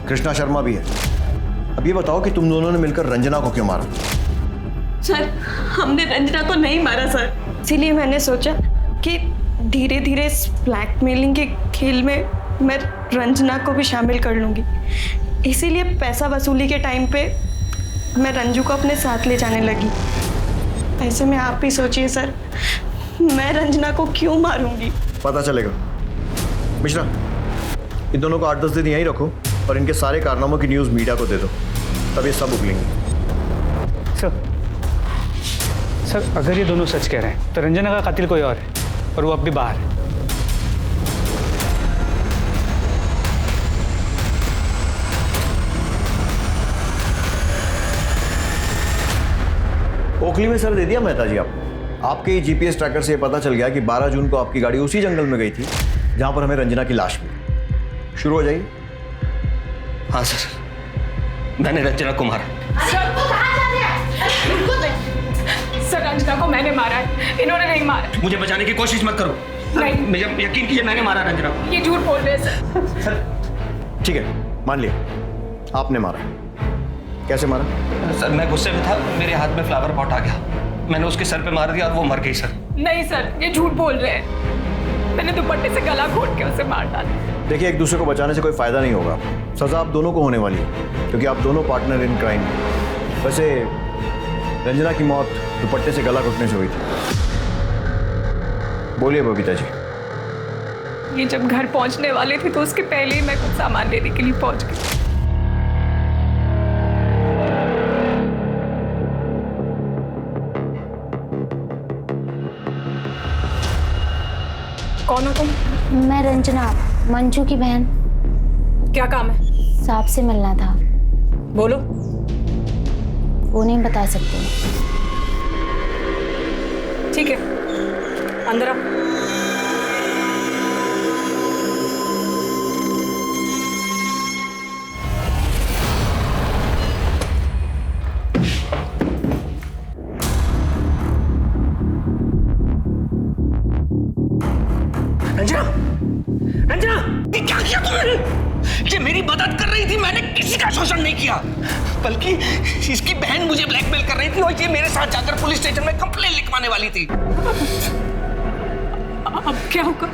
कृष्णा शर्मा भी है। अब ये बताओ कि तुम दोनों ने मिलकर रंजना को क्यों मारा? सर हमने रंजना को नहीं मारा सर, इसीलिए मैंने सोचा कि धीरे धीरे इस ब्लैकमेलिंग के खेल में मैं रंजना को भी शामिल कर लूँगी। इसीलिए पैसा वसूली के टाइम पे मैं रंजू को अपने साथ ले जाने लगी। ऐसे में आप भी सोचिए सर, मैं रंजना को क्यों मारूंगी? पता चलेगा। मिश्रा, इन दोनों को 8-10 दिन यहीं रखो और इनके सारे कारनामों की न्यूज़ मीडिया को दे दो, तब ये सब उगलेंगे। सर अगर ये दोनों सच कह रहे हैं तो रंजना का कातिल कोई और है और वो अब भी बाहर है। ओखली में सर दे दिया मेहता जी आपके जीपीएस ट्रैकर से ये पता चल गया कि 12 जून को आपकी गाड़ी उसी जंगल में गई थी जहां पर हमें रंजना की लाश मिली। शुरू हो जाइए। हाँ सर, मैंने रंजना को मारा। सर रंजना को मैंने मारा है, इन्होंने नहीं मारा। मुझे बचाने की कोशिश मत करो। नहीं, मुझे यकीन कीजिए मैंने मारा रंजना को। ये झूठ बोल रहे हैं सर। ठीक है, मान लिया आपने मारा। कैसे मारा? सर मैं गुस्से में था, मेरे हाथ में फ्लावर पॉट आ गया, मैंने उसके सर पे मार दिया और वो मर गई सर। नहीं सर, ये झूठ बोल रहे हैं, मैंने दुपट्टे से गला घोट के उसे मार डाला। देखिए, एक दूसरे को बचाने से कोई फायदा नहीं होगा, सजा आप दोनों को होने वाली है क्योंकि आप दोनों पार्टनर इन क्राइम। वैसे रंजना की मौत दुपट्टे से गला घुटने से हुई थी। बोलिए बबीता जी। ये जब घर पहुंचने वाले थे तो उसके पहले ही मैं कुछ सामान लेने के लिए पहुंच गई। कौन हो तुम? मैं रंजना, मंजू की बहन। क्या काम है? सांप से मिलना था। बोलो। वो नहीं बता सकते। ठीक है, अंदर आ। रंजना, रंजना, ये क्या किया तुमने? ये मेरी मदद कर रही थी, मैंने किसी का शोषण नहीं किया, बल्कि इसकी बहन मुझे ब्लैकमेल कर रही थी और ये मेरे साथ जाकर पुलिस स्टेशन में कंप्लेंट लिखवाने वाली थी। अब क्या होगा?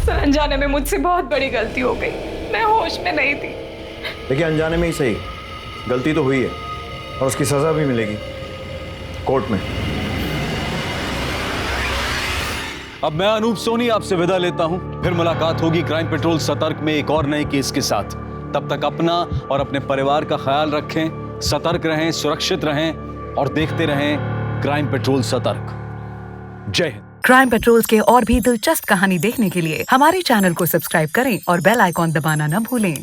सर अनजाने में मुझसे बहुत बड़ी गलती हो गई, मैं होश में नहीं थी। देखिए, अनजाने में ही सही, गलती तो हुई है और उसकी सजा भी मिलेगी कोर्ट में। अब मैं अनूप सोनी आपसे विदा लेता हूं, फिर मुलाकात होगी क्राइम पेट्रोल सतर्क में एक और नए केस के साथ। तब तक अपना और अपने परिवार का ख्याल रखें, सतर्क रहें, सुरक्षित रहें और देखते रहें क्राइम पेट्रोल सतर्क। जय हिंद। क्राइम पेट्रोल के और भी दिलचस्प कहानी देखने के लिए हमारे चैनल को सब्सक्राइब करें और बेल आइकॉन दबाना न भूलें।